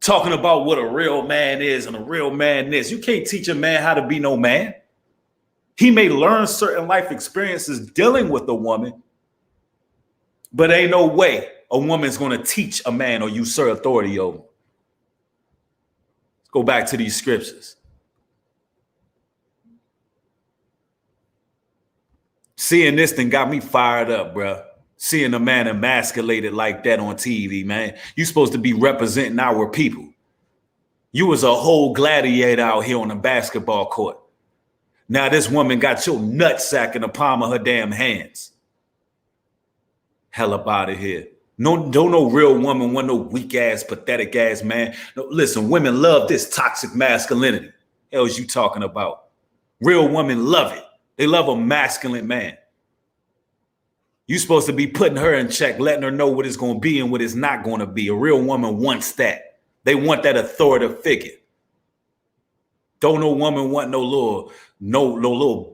Talking about what a real man is and a real man is. You can't teach a man how to be no man. He may learn certain life experiences dealing with a woman, but ain't no way a woman's going to teach a man or usurp authority over him. Let's go back to these scriptures. Seeing this thing got me fired up, bro. Seeing a man emasculated like that on TV, man. You supposed to be representing our people. You was a whole gladiator out here on the basketball court. Now this woman got your nutsack in the palm of her damn hands. Hell up out of here. No real woman want no weak ass, pathetic ass man. No, listen, women love this toxic masculinity. Hell is you talking about? Real women love it. They love a masculine man. You supposed to be putting her in check, letting her know what it's going to be and what it's not going to be. A real woman wants that. They want that authoritative figure. Don't no woman want no little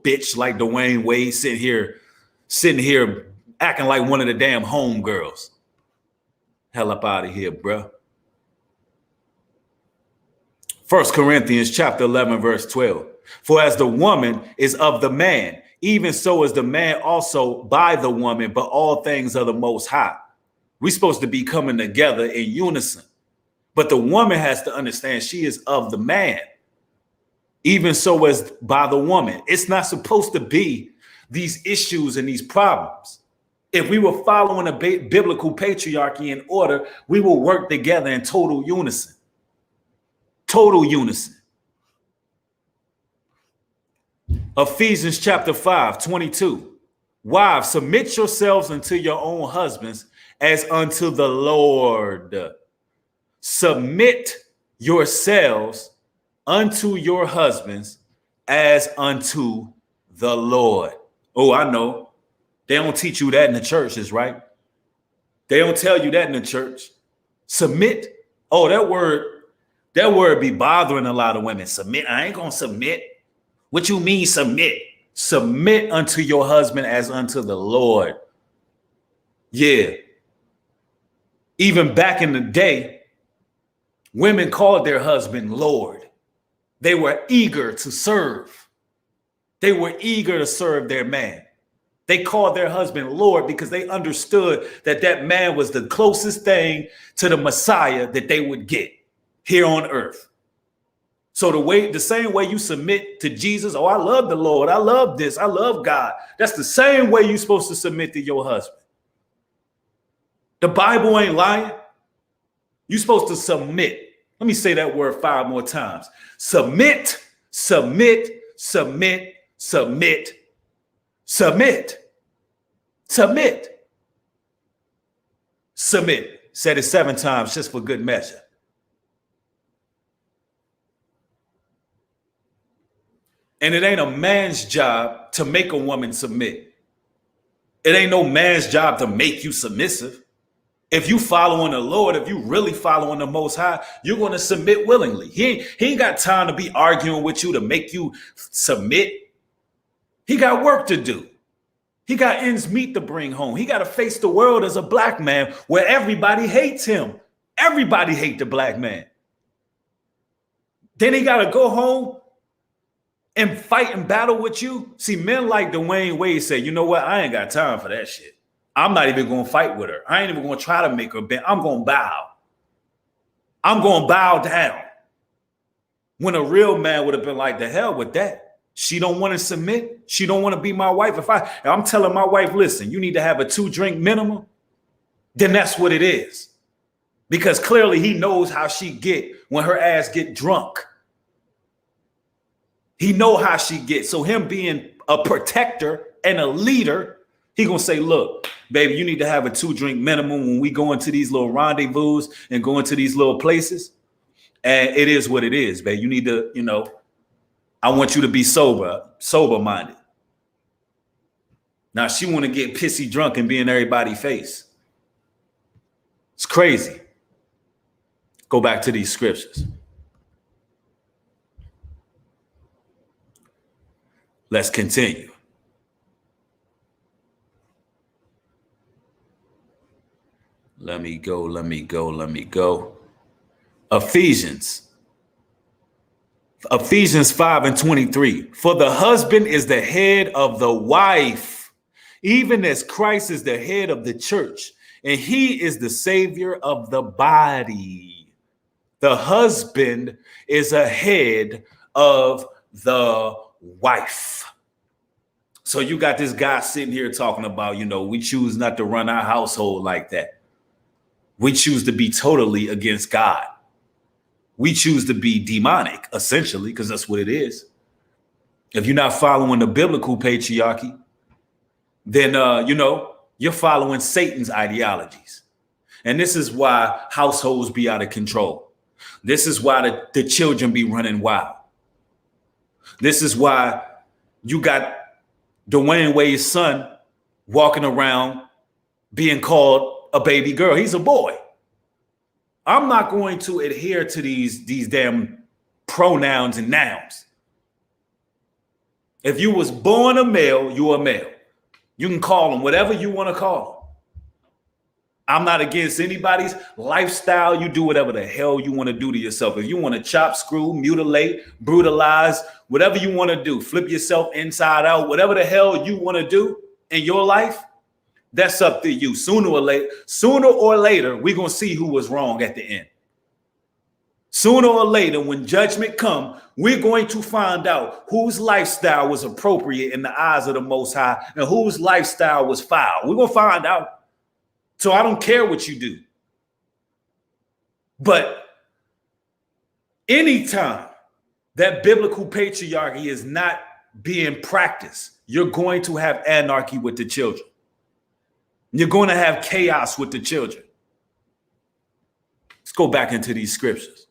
bitch like Dwayne Wade sitting here acting like one of the damn homegirls. Hell up out of here, bro. 1 Corinthians chapter 11, verse 12. For as the woman is of the man, even so is the man also by the woman, but all things are the Most High. We're supposed to be coming together in unison. But the woman has to understand she is of the man, even so as by the woman. It's not supposed to be these issues and these problems. If we were following a biblical patriarchy in order, we will work together in total unison. Total unison. Ephesians chapter 5, 22. Wives, submit yourselves unto your own husbands as unto the Lord. Submit yourselves unto your husbands as unto the Lord. Oh, I know. They don't teach you that in the churches, right? They don't tell you that in the church. Submit. Oh, that word be bothering a lot of women. Submit. I ain't gonna submit. What you mean submit? Submit unto your husband as unto the Lord. Yeah. Even back in the day, women called their husband Lord. They were eager to serve. They were eager to serve their man. They called their husband Lord because they understood that that man was the closest thing to the Messiah that they would get here on earth. So the same way you submit to Jesus, oh, I love the Lord, I love this, I love God. That's the same way you're supposed to submit to your husband. The Bible ain't lying. You're supposed to submit. Let me say that word 5 more times. Submit, submit, submit, submit, submit, submit, submit. Said it 7 times just for good measure. And it ain't a man's job to make a woman submit. It ain't no man's job to make you submissive. If you following the Lord, if you really following the Most High, you're going to submit willingly. He ain't got time to be arguing with you to make you submit. He got work to do. He got ends meet to bring home. He got to face the world as a black man where everybody hates him. Everybody hate the black man. Then he got to go home and fight and battle with you. See, men like Dwayne Wade say, you know what? I ain't got time for that shit. I'm not even going to fight with her. I ain't even going to try to make her bend. I'm going to bow. I'm going to bow down. When a real man would have been like, the hell with that. She don't want to submit. She don't want to be my wife. If I'm telling my wife, listen, you need to have a 2-drink minimum, then that's what it is. Because clearly he knows how she get when her ass get drunk. He know how she gets. So him being a protector and a leader, he gonna say, look, baby, you need to have a 2-drink minimum when we go into these little rendezvous and go into these little places. And it is what it is, babe. You need to, I want you to be sober-minded. Now she want to get pissy drunk and be in everybody's face. It's crazy. Go back to these scriptures. Let's continue. Let me go. Ephesians 5:23. For the husband is the head of the wife, even as Christ is the head of the church, and he is the savior of the body. The husband is a head of the wife. So you got this guy sitting here talking about, we choose not to run our household like that. We choose to be totally against God. We choose to be demonic, essentially, because that's what it is. If you're not following the biblical patriarchy, then, you're following Satan's ideologies. And this is why households be out of control. This is why the children be running wild. This is why you got Dwayne Wade's son walking around being called a baby girl. He's a boy. I'm not going to adhere to these damn pronouns and nouns. If you was born a male, you're a male. You can call them whatever you want to call them. I'm not against anybody's lifestyle. You do whatever the hell you want to do to yourself. If you want to chop, screw, mutilate, brutalize, whatever you want to do, flip yourself inside out, whatever the hell you want to do in your life, that's up to you. Sooner or later, we're going to see who was wrong at the end. Sooner or later, when judgment comes, we're going to find out whose lifestyle was appropriate in the eyes of the Most High and whose lifestyle was foul. We're going to find out. So I don't care what you do. But anytime that biblical patriarchy is not being practiced, you're going to have anarchy with the children. You're going to have chaos with the children. Let's go back into these scriptures.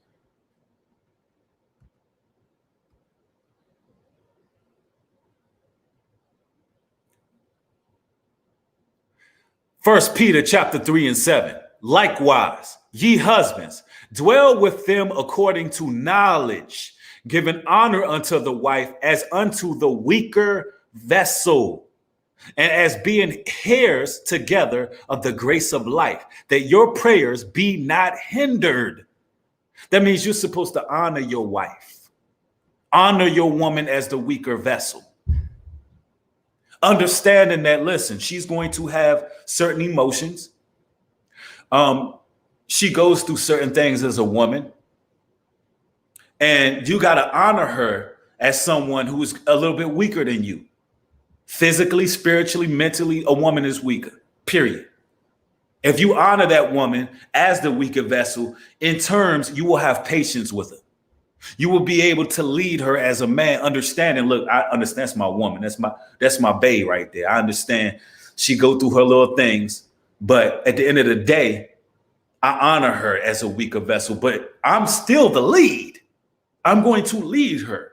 First Peter chapter 3:7. Likewise, ye husbands, dwell with them according to knowledge, giving honor unto the wife as unto the weaker vessel, and as being heirs together of the grace of life, that your prayers be not hindered. That means you're supposed to honor your wife, honor your woman as the weaker vessel. Understanding that, listen, she's going to have certain emotions. She goes through certain things as a woman. And you got to honor her as someone who is a little bit weaker than you. Physically, spiritually, mentally, a woman is weaker, period. If you honor that woman as the weaker vessel, in terms, you will have patience with her. You will be able to lead her as a man, understanding, look, I understand that's my woman. That's my bae right there. I understand she go through her little things, but at the end of the day, I honor her as a weaker vessel, but I'm still the lead. I'm going to lead her.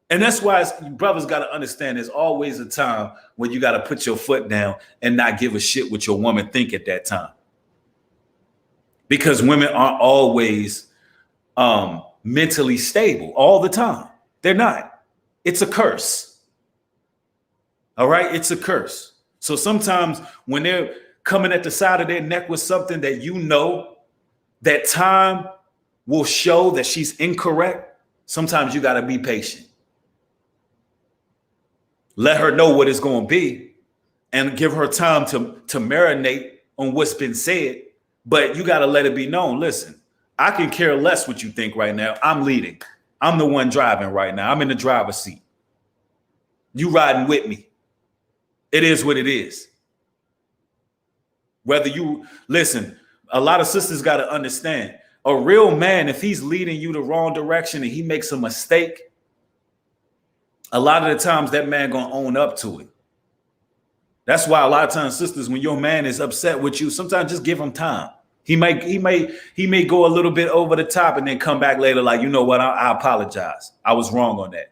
And that's why brothers got to understand there's always a time when you got to put your foot down and not give a shit what your woman think at that time. Because women aren't always mentally stable all the time. They're not. It's a curse. All right? It's a curse. So sometimes when they're coming at the side of their neck with something that you know that time will show that she's incorrect, sometimes you got to be patient. Let her know what it's going to be and give her time to marinate on what's been said. But you got to let it be known. Listen, I can care less what you think right now. I'm leading. I'm the one driving right now. I'm in the driver's seat. You riding with me. It is what it is. Whether you listen, a lot of sisters got to understand a real man, if he's leading you the wrong direction and he makes a mistake, a lot of the times that man gonna own up to it. That's why a lot of times, sisters, when your man is upset with you, sometimes just give him time. He may go a little bit over the top and then come back later like, you know what, I apologize. I was wrong on that.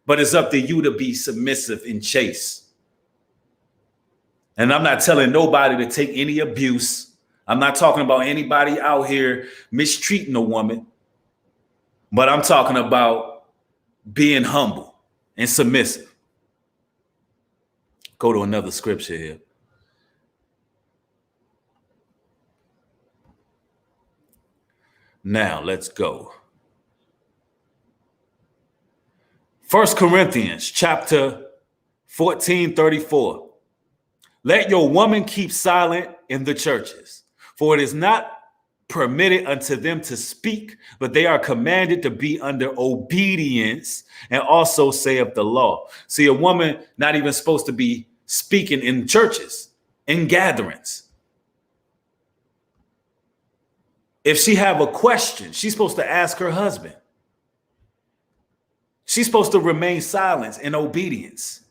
But it's up to you to be submissive and chaste. And I'm not telling nobody to take any abuse. I'm not talking about anybody out here mistreating a woman. But I'm talking about being humble and submissive. Go to another scripture here. Now let's go. 1 Corinthians chapter 14:34. Let your woman keep silent in the churches, for it is not permitted unto them to speak, but they are commanded to be under obedience, and also saith the law. See, a woman not even supposed to be speaking in churches, in gatherings. If she have a question, she's supposed to ask her husband. She's supposed to remain silent in obedience.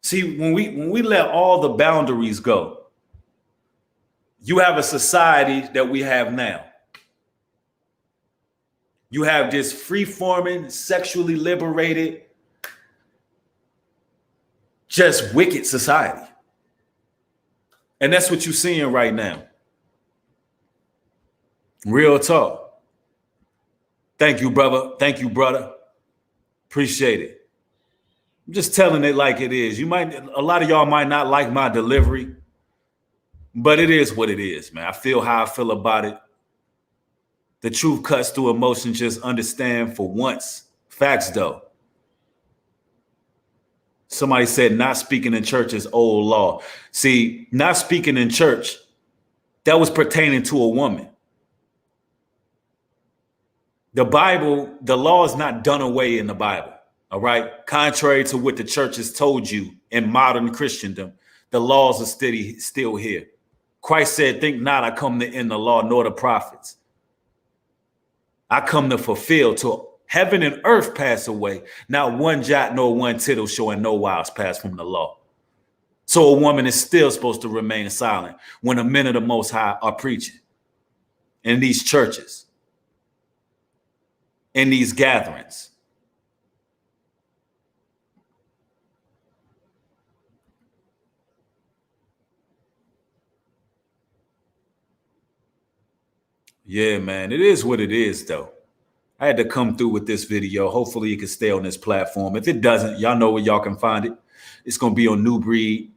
See, when we let all the boundaries go, you have a society that we have now. You have this free-forming, sexually liberated, just wicked society. And that's what you're seeing right now. Real talk. Thank you, brother. Thank you, brother. Appreciate it. I'm just telling it like it is. A lot of y'all might not like my delivery, but it is what it is, man. I feel how I feel about it. The truth cuts through emotion. Just understand for once. Facts, though. Somebody said not speaking in church is old law. See, not speaking in church, that was pertaining to a woman. The Bible, the law is not done away in the Bible. All right. Contrary to what the church has told you in modern Christendom, the laws are still here. Christ said, think not I come to end the law nor the prophets. I come to fulfill till heaven and earth pass away. Not one jot nor one tittle showing no wiles pass from the law. So a woman is still supposed to remain silent when the men of the Most High are preaching in these churches, in these gatherings. Yeah, man, it is what it is, though. I had to come through with this video. Hopefully it can stay on this platform. If it doesn't, y'all know where y'all can find it. It's going to be on New Breed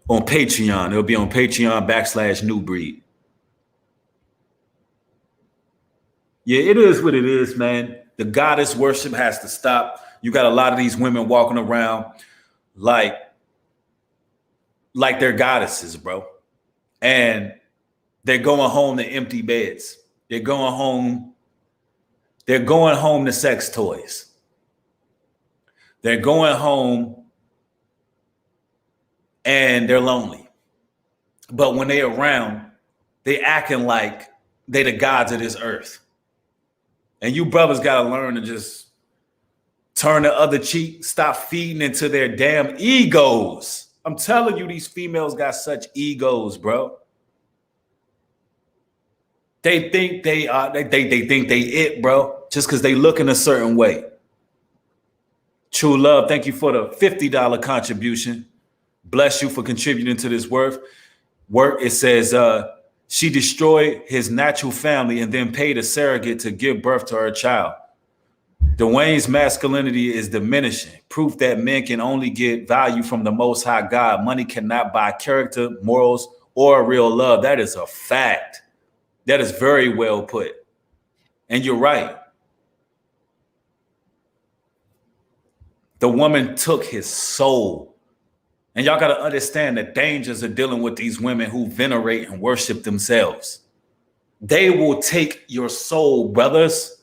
on Patreon. It'll be on Patreon /New Breed. Yeah, it is what it is, man. The goddess worship has to stop. You got a lot of these women walking around like they're goddesses, bro. And they're going home to empty beds. They're going home to sex toys. They're going home and they're lonely. But when they're around, they acting like they the gods of this earth. And you brothers got to learn to just turn the other cheek, stop feeding into their damn egos. I'm telling you, these females got such egos, bro. They think they are, they think they it, bro, just because they look in a certain way. True Love, thank you for the $50 contribution. Bless you for contributing to this work. It says she destroyed his natural family and then paid a surrogate to give birth to her child. Dwayne's masculinity is diminishing. Proof that men can only get value from the Most High God. Money cannot buy character, morals, or real love. That is a fact. That is very well put. And you're right. The woman took his soul. And y'all got to understand the dangers of dealing with these women who venerate and worship themselves. They will take your soul, brothers.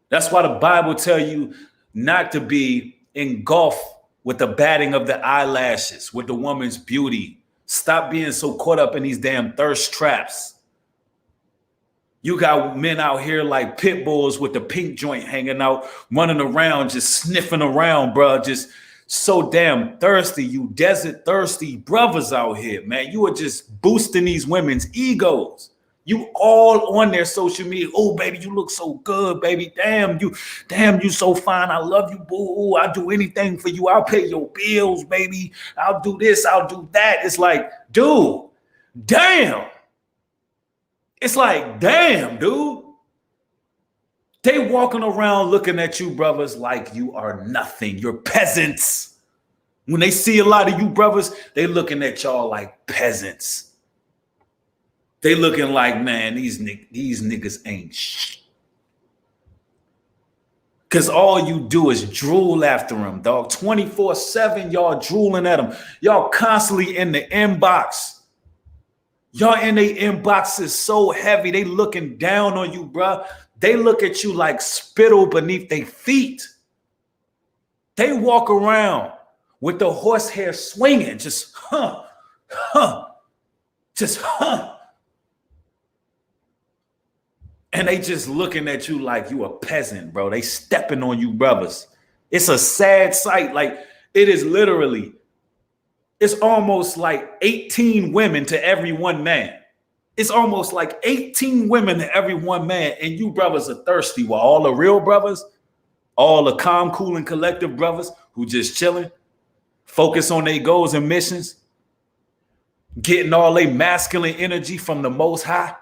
That's why the Bible tells you not to be engulfed with the batting of the eyelashes, with the woman's beauty. Stop being so caught up in these damn thirst traps. You got men out here like pit bulls with the pink joint hanging out, running around, just sniffing around, bro. Just so damn thirsty. You desert thirsty brothers out here, man. You are just boosting these women's egos. You all on their social media. Oh, baby, you look so good, baby. Damn, you so fine. I love you, boo. I'll do anything for you. I'll pay your bills, baby. I'll do this. I'll do that. It's like, dude, damn. It's like, damn, dude. They walking around looking at you brothers like you are nothing. You're peasants. When they see a lot of you brothers, they looking at y'all like peasants. They looking like, man, these niggas ain't shit. Because all you do is drool after them, dog. 24/7, y'all drooling at them. Y'all constantly in the inbox. Y'all in their inbox is so heavy. They looking down on you, bro. They look at you like spittle beneath their feet. They walk around with the horsehair swinging, just just and they just looking at you like you a peasant, bro. They stepping on you, brothers. It's a sad sight. Like, it is literally, it's almost like 18 women to every one man. It's almost like 18 women to every one man, and you brothers are thirsty, while all the real brothers, all the calm, cool, and collective brothers who just chilling, focus on their goals and missions, getting all their masculine energy from the Most High,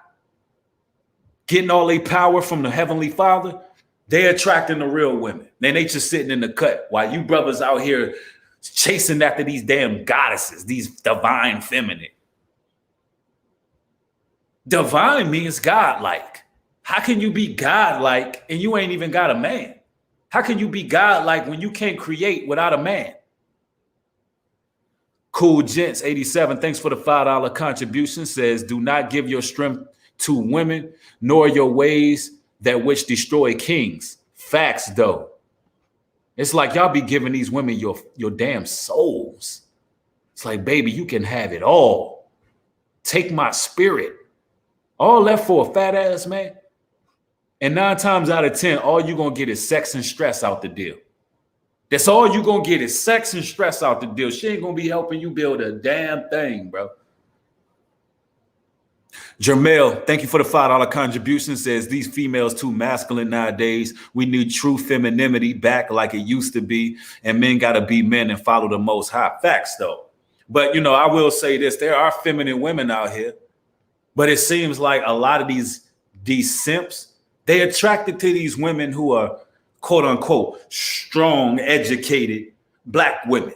getting all their power from the Heavenly Father, they attracting the real women. Then they just sitting in the cut while you brothers out here chasing after these damn goddesses, these divine feminine. Divine means godlike. How can you be godlike and you ain't even got a man? How can you be godlike when you can't create without a man? Cool Gents 87, thanks for the $5 contribution, says, do not give your strength to women, nor your ways that which destroy kings. Facts, though. It's like y'all be giving these women your damn souls. It's like, baby, you can have it all. Take my spirit. All that for a fat ass, man. And 9 times out of 10, all you're going to get is sex and stress out the deal. That's all you're going to get is sex and stress out the deal. She ain't going to be helping you build a damn thing, bro. Jermel, thank you for the $5 contribution, says, these females too masculine nowadays. We need true femininity back like it used to be. And men got to be men and follow the Most High. Facts, though. But, I will say this. There are feminine women out here. But it seems like a lot of these simps, they attracted to these women who are, quote unquote, strong, educated black women.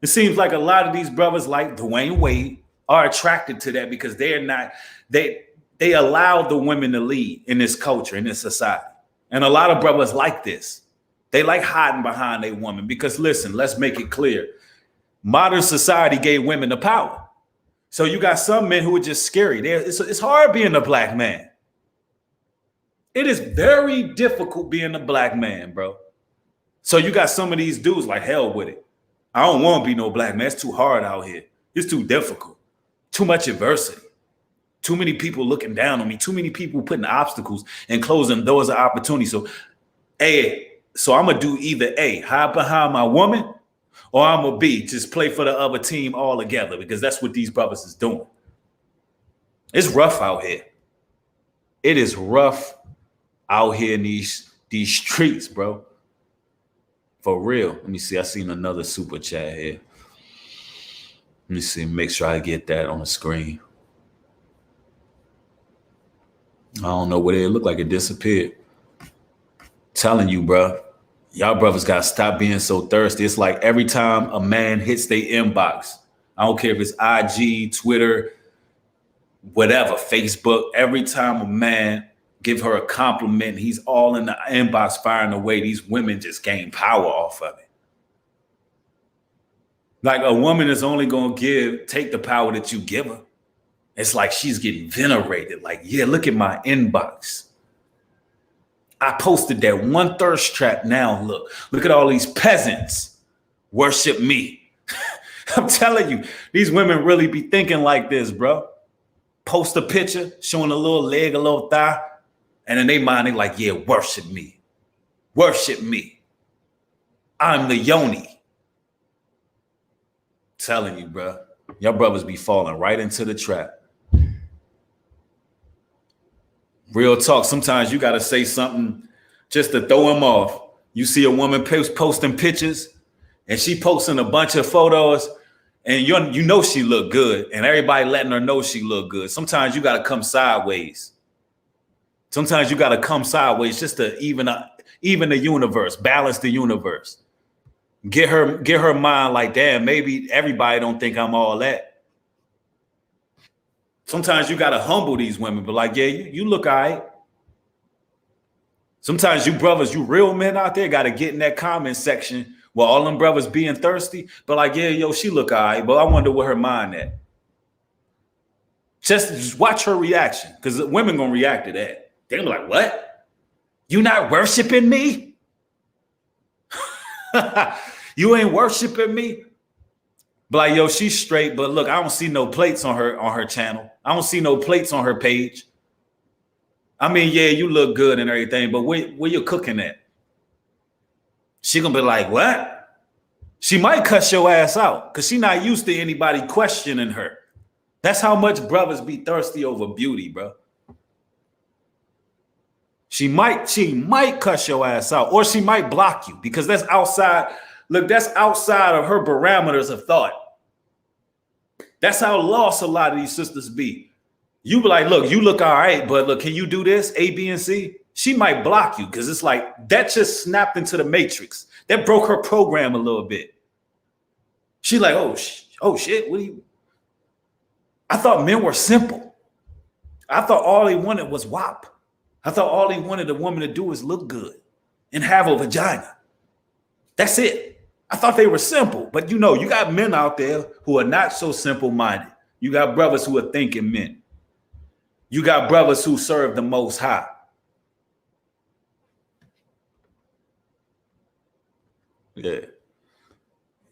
It seems like a lot of these brothers like Dwayne Wade are attracted to that because they're not, they allow the women to lead in this culture, in this society. And a lot of brothers like this. They like hiding behind a woman because, listen, let's make it clear. Modern society gave women the power. So you got some men who are just scary. It's hard being a black man. It is very difficult being a black man, bro. So you got some of these dudes like, hell with it. I don't want to be no black man. It's too hard out here. It's too difficult. Too much adversity. Too many people looking down on me. Too many people putting obstacles and closing doors of opportunity. So I'm going to do either A, hide behind my woman, or I'm going to B, just play for the other team all together, because that's what these brothers is doing. It's rough out here. It is rough out here in these streets, bro. For real. Let me see. I seen another super chat here. Let me see. Make sure I get that on the screen. I don't know what it looked like. It disappeared. Telling you, bro. Y'all brothers got to stop being so thirsty. It's like every time a man hits their inbox, I don't care if it's IG, Twitter, whatever, Facebook, every time a man give her a compliment, he's all in the inbox firing away. These women just gain power off of it. Like, a woman is only going to take the power that you give her. It's like she's getting venerated. Like, yeah, look at my inbox. I posted that one thirst trap. Now look at all these peasants worship me. I'm telling you, these women really be thinking like this, bro. Post a picture showing a little leg, a little thigh, and in their mind, they like, yeah, worship me. Worship me. I'm the Yoni. Telling you, bro. Your brothers be falling right into the trap. Real talk. Sometimes you got to say something just to throw them off. You see a woman posting pictures and she posting a bunch of photos and you know she look good and everybody letting her know she look good. Sometimes you got to come sideways. Sometimes you got to come sideways just to even the universe, balance the universe. Get her mind like, damn, maybe everybody don't think I'm all that. Sometimes you gotta humble these women, but like, yeah, you look all right. Sometimes you brothers, you real men out there, gotta get in that comment section where all them brothers being thirsty, but like, yeah, yo, she look all right, but I wonder where her mind at. Just watch her reaction, because women gonna react to that. They gonna be like, what? You not worshiping me? You ain't worshiping me? But like, yo, she's straight, but look, I don't see no plates on her channel. I don't see no plates on her page. I mean, yeah, you look good and everything, but where you cooking at? She gonna be like, what? She might cuss your ass out because she not used to anybody questioning her. That's how much brothers be thirsty over beauty, bro. She might cuss your ass out, or she might block you because that's outside. Look, that's outside of her parameters of thought. That's how lost a lot of these sisters be. You be like, look, you look all right, but look, can you do this? A, B, and C? She might block you because it's like that just snapped into the matrix. That broke her program a little bit. She like, oh shit, what do you? I thought men were simple. I thought all they wanted was WAP. I thought all they wanted a woman to do is look good and have a vagina. That's it. I thought they were simple, but you know, you got men out there who are not so simple-minded. You got brothers who are thinking men. You got brothers who serve the Most High. Yeah.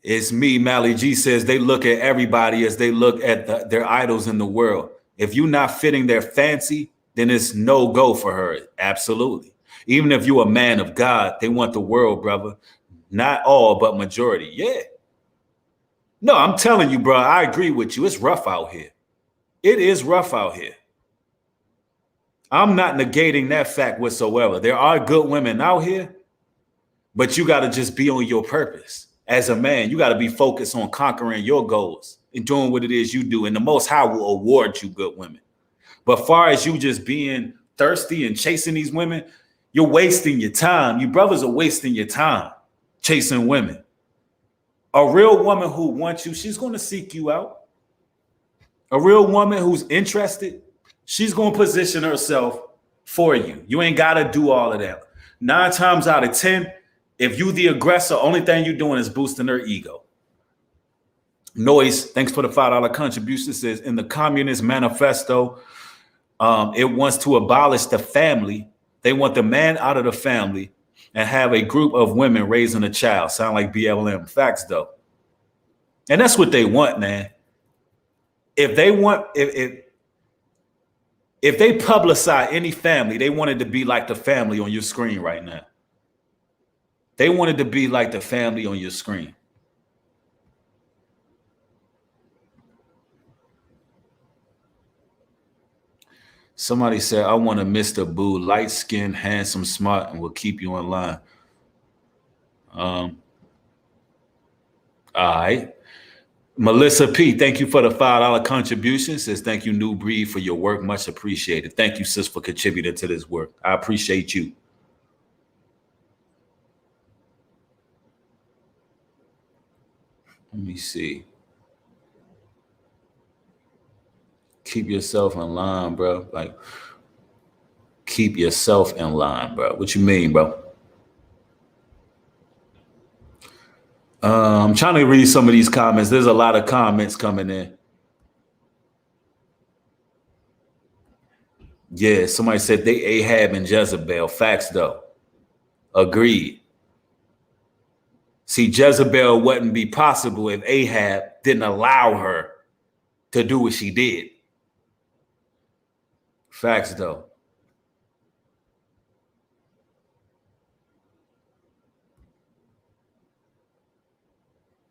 It's me, Mally G says they look at everybody as they look at their idols in the world. If you're not fitting their fancy, then it's no go for her. Absolutely. Even if you're a man of God, they want the world, brother. Not all, but majority. Yeah. No, I'm telling you, bro, I agree with you. It's rough out here. It is rough out here. I'm not negating that fact whatsoever. There are good women out here, but you got to just be on your purpose. As a man, you got to be focused on conquering your goals and doing what it is you do. And the Most High will award you good women. But far as you just being thirsty and chasing these women, you're wasting your time. You brothers are wasting your time chasing women. A real woman who wants you, she's going to seek you out. A real woman who's interested, she's going to position herself for you. You ain't got to do all of that. 9 times out of 10, if you the aggressor, only thing you're doing is boosting her ego. Noise, thanks for the $5 contribution, says in the Communist Manifesto, it wants to abolish the family. They want the man out of the family and have a group of women raising a child. Sound like BLM. Facts, though. And that's what they want, man. If they want, if they publicize any family, they want it to be like the family on your screen right now. They wanted to be like the family on your screen. Somebody said, I want a Mr. Boo, light-skinned, handsome, smart, and will keep you in line. All right. Melissa P, thank you for the $5 contribution. Says, thank you, New Breed, for your work. Much appreciated. Thank you, sis, for contributing to this work. I appreciate you. Let me see. Keep yourself in line, bro. Like, keep yourself in line, bro. What you mean, bro? I'm trying to read some of these comments. There's a lot of comments coming in. Yeah, somebody said they Ahab and Jezebel. Facts, though. Agreed. See, Jezebel wouldn't be possible if Ahab didn't allow her to do what she did. Facts, though.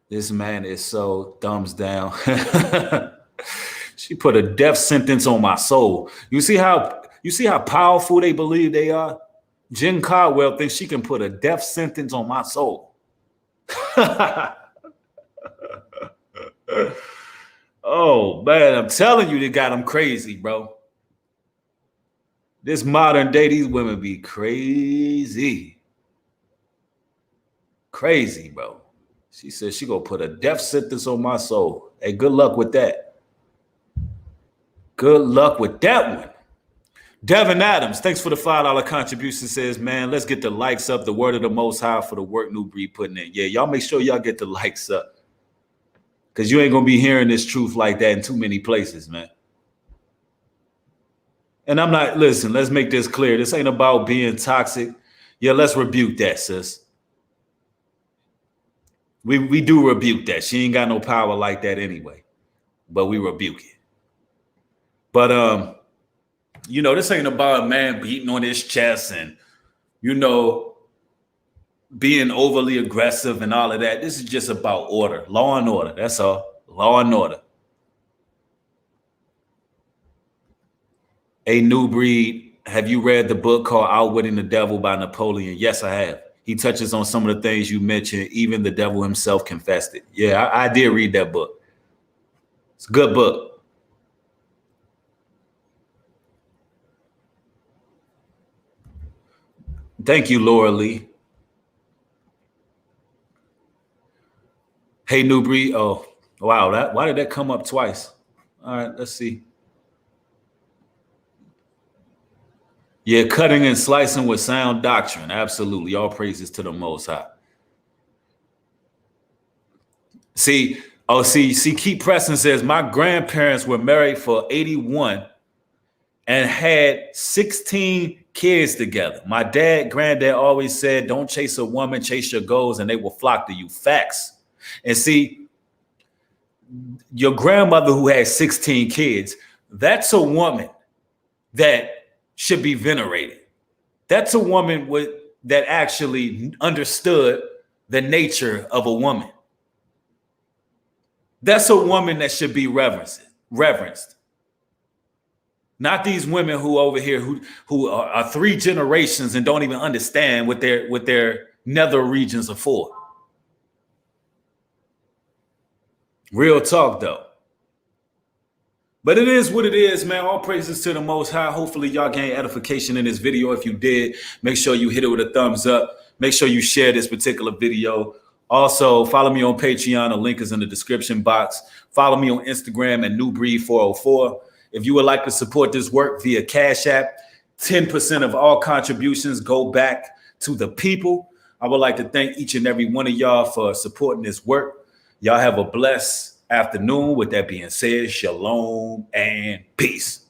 This man is so thumbs down. She put a death sentence on my soul. You see how powerful they believe they are? Jen Caldwell thinks she can put a death sentence on my soul. Oh, man, I'm telling you, they got them crazy, bro. This modern day, these women be crazy. Crazy, bro. She said she gonna put a death sentence on my soul. Hey, good luck with that. Good luck with that one. Devin Adams, thanks for the $5 contribution. Says, man, let's get the likes up. The word of the Most High for the work New Breed putting in. Yeah, y'all make sure y'all get the likes up. Because you ain't going to be hearing this truth like that in too many places, man. And I'm not, listen, let's make this clear. This ain't about being toxic. Yeah, let's rebuke that, sis. We do rebuke that. She ain't got no power like that anyway. But we rebuke it. But, you know, this ain't about a man beating on his chest and, you know, being overly aggressive and all of that. This is just about order, law and order. That's all. Law and order. A New Breed, have you read the book called Outwitting the Devil by Napoleon? Yes, I have. He touches on some of the things you mentioned. Even the devil himself confessed it. Yeah, I did read that book. It's a good book. Thank you, Laura Lee. Hey, New Breed. Oh, wow. Why did that come up twice? All right, let's see. Yeah, cutting and slicing with sound doctrine. Absolutely. All praises to the Most High. See, Keep Preston says, my grandparents were married for 81 and had 16 kids together. My granddad always said, don't chase a woman, chase your goals, and they will flock to you. Facts. And see, your grandmother who had 16 kids, that's a woman that should be venerated. That's a woman that actually understood the nature of a woman. That's a woman that should be reverenced. Not these women who over here who are 3 generations and don't even understand what their nether regions are for. Real talk though. But it is what it is, man. All praises to the Most High. Hopefully y'all gain edification in this video. If you did, make sure you hit it with a thumbs up. Make sure you share this particular video. Also, follow me on Patreon. The link is in the description box. Follow me on Instagram at NewBreed404. If you would like to support this work via Cash App, 10% of all contributions go back to the people. I would like to thank each and every one of y'all for supporting this work. Y'all have a blessed afternoon. With that being said, shalom and peace.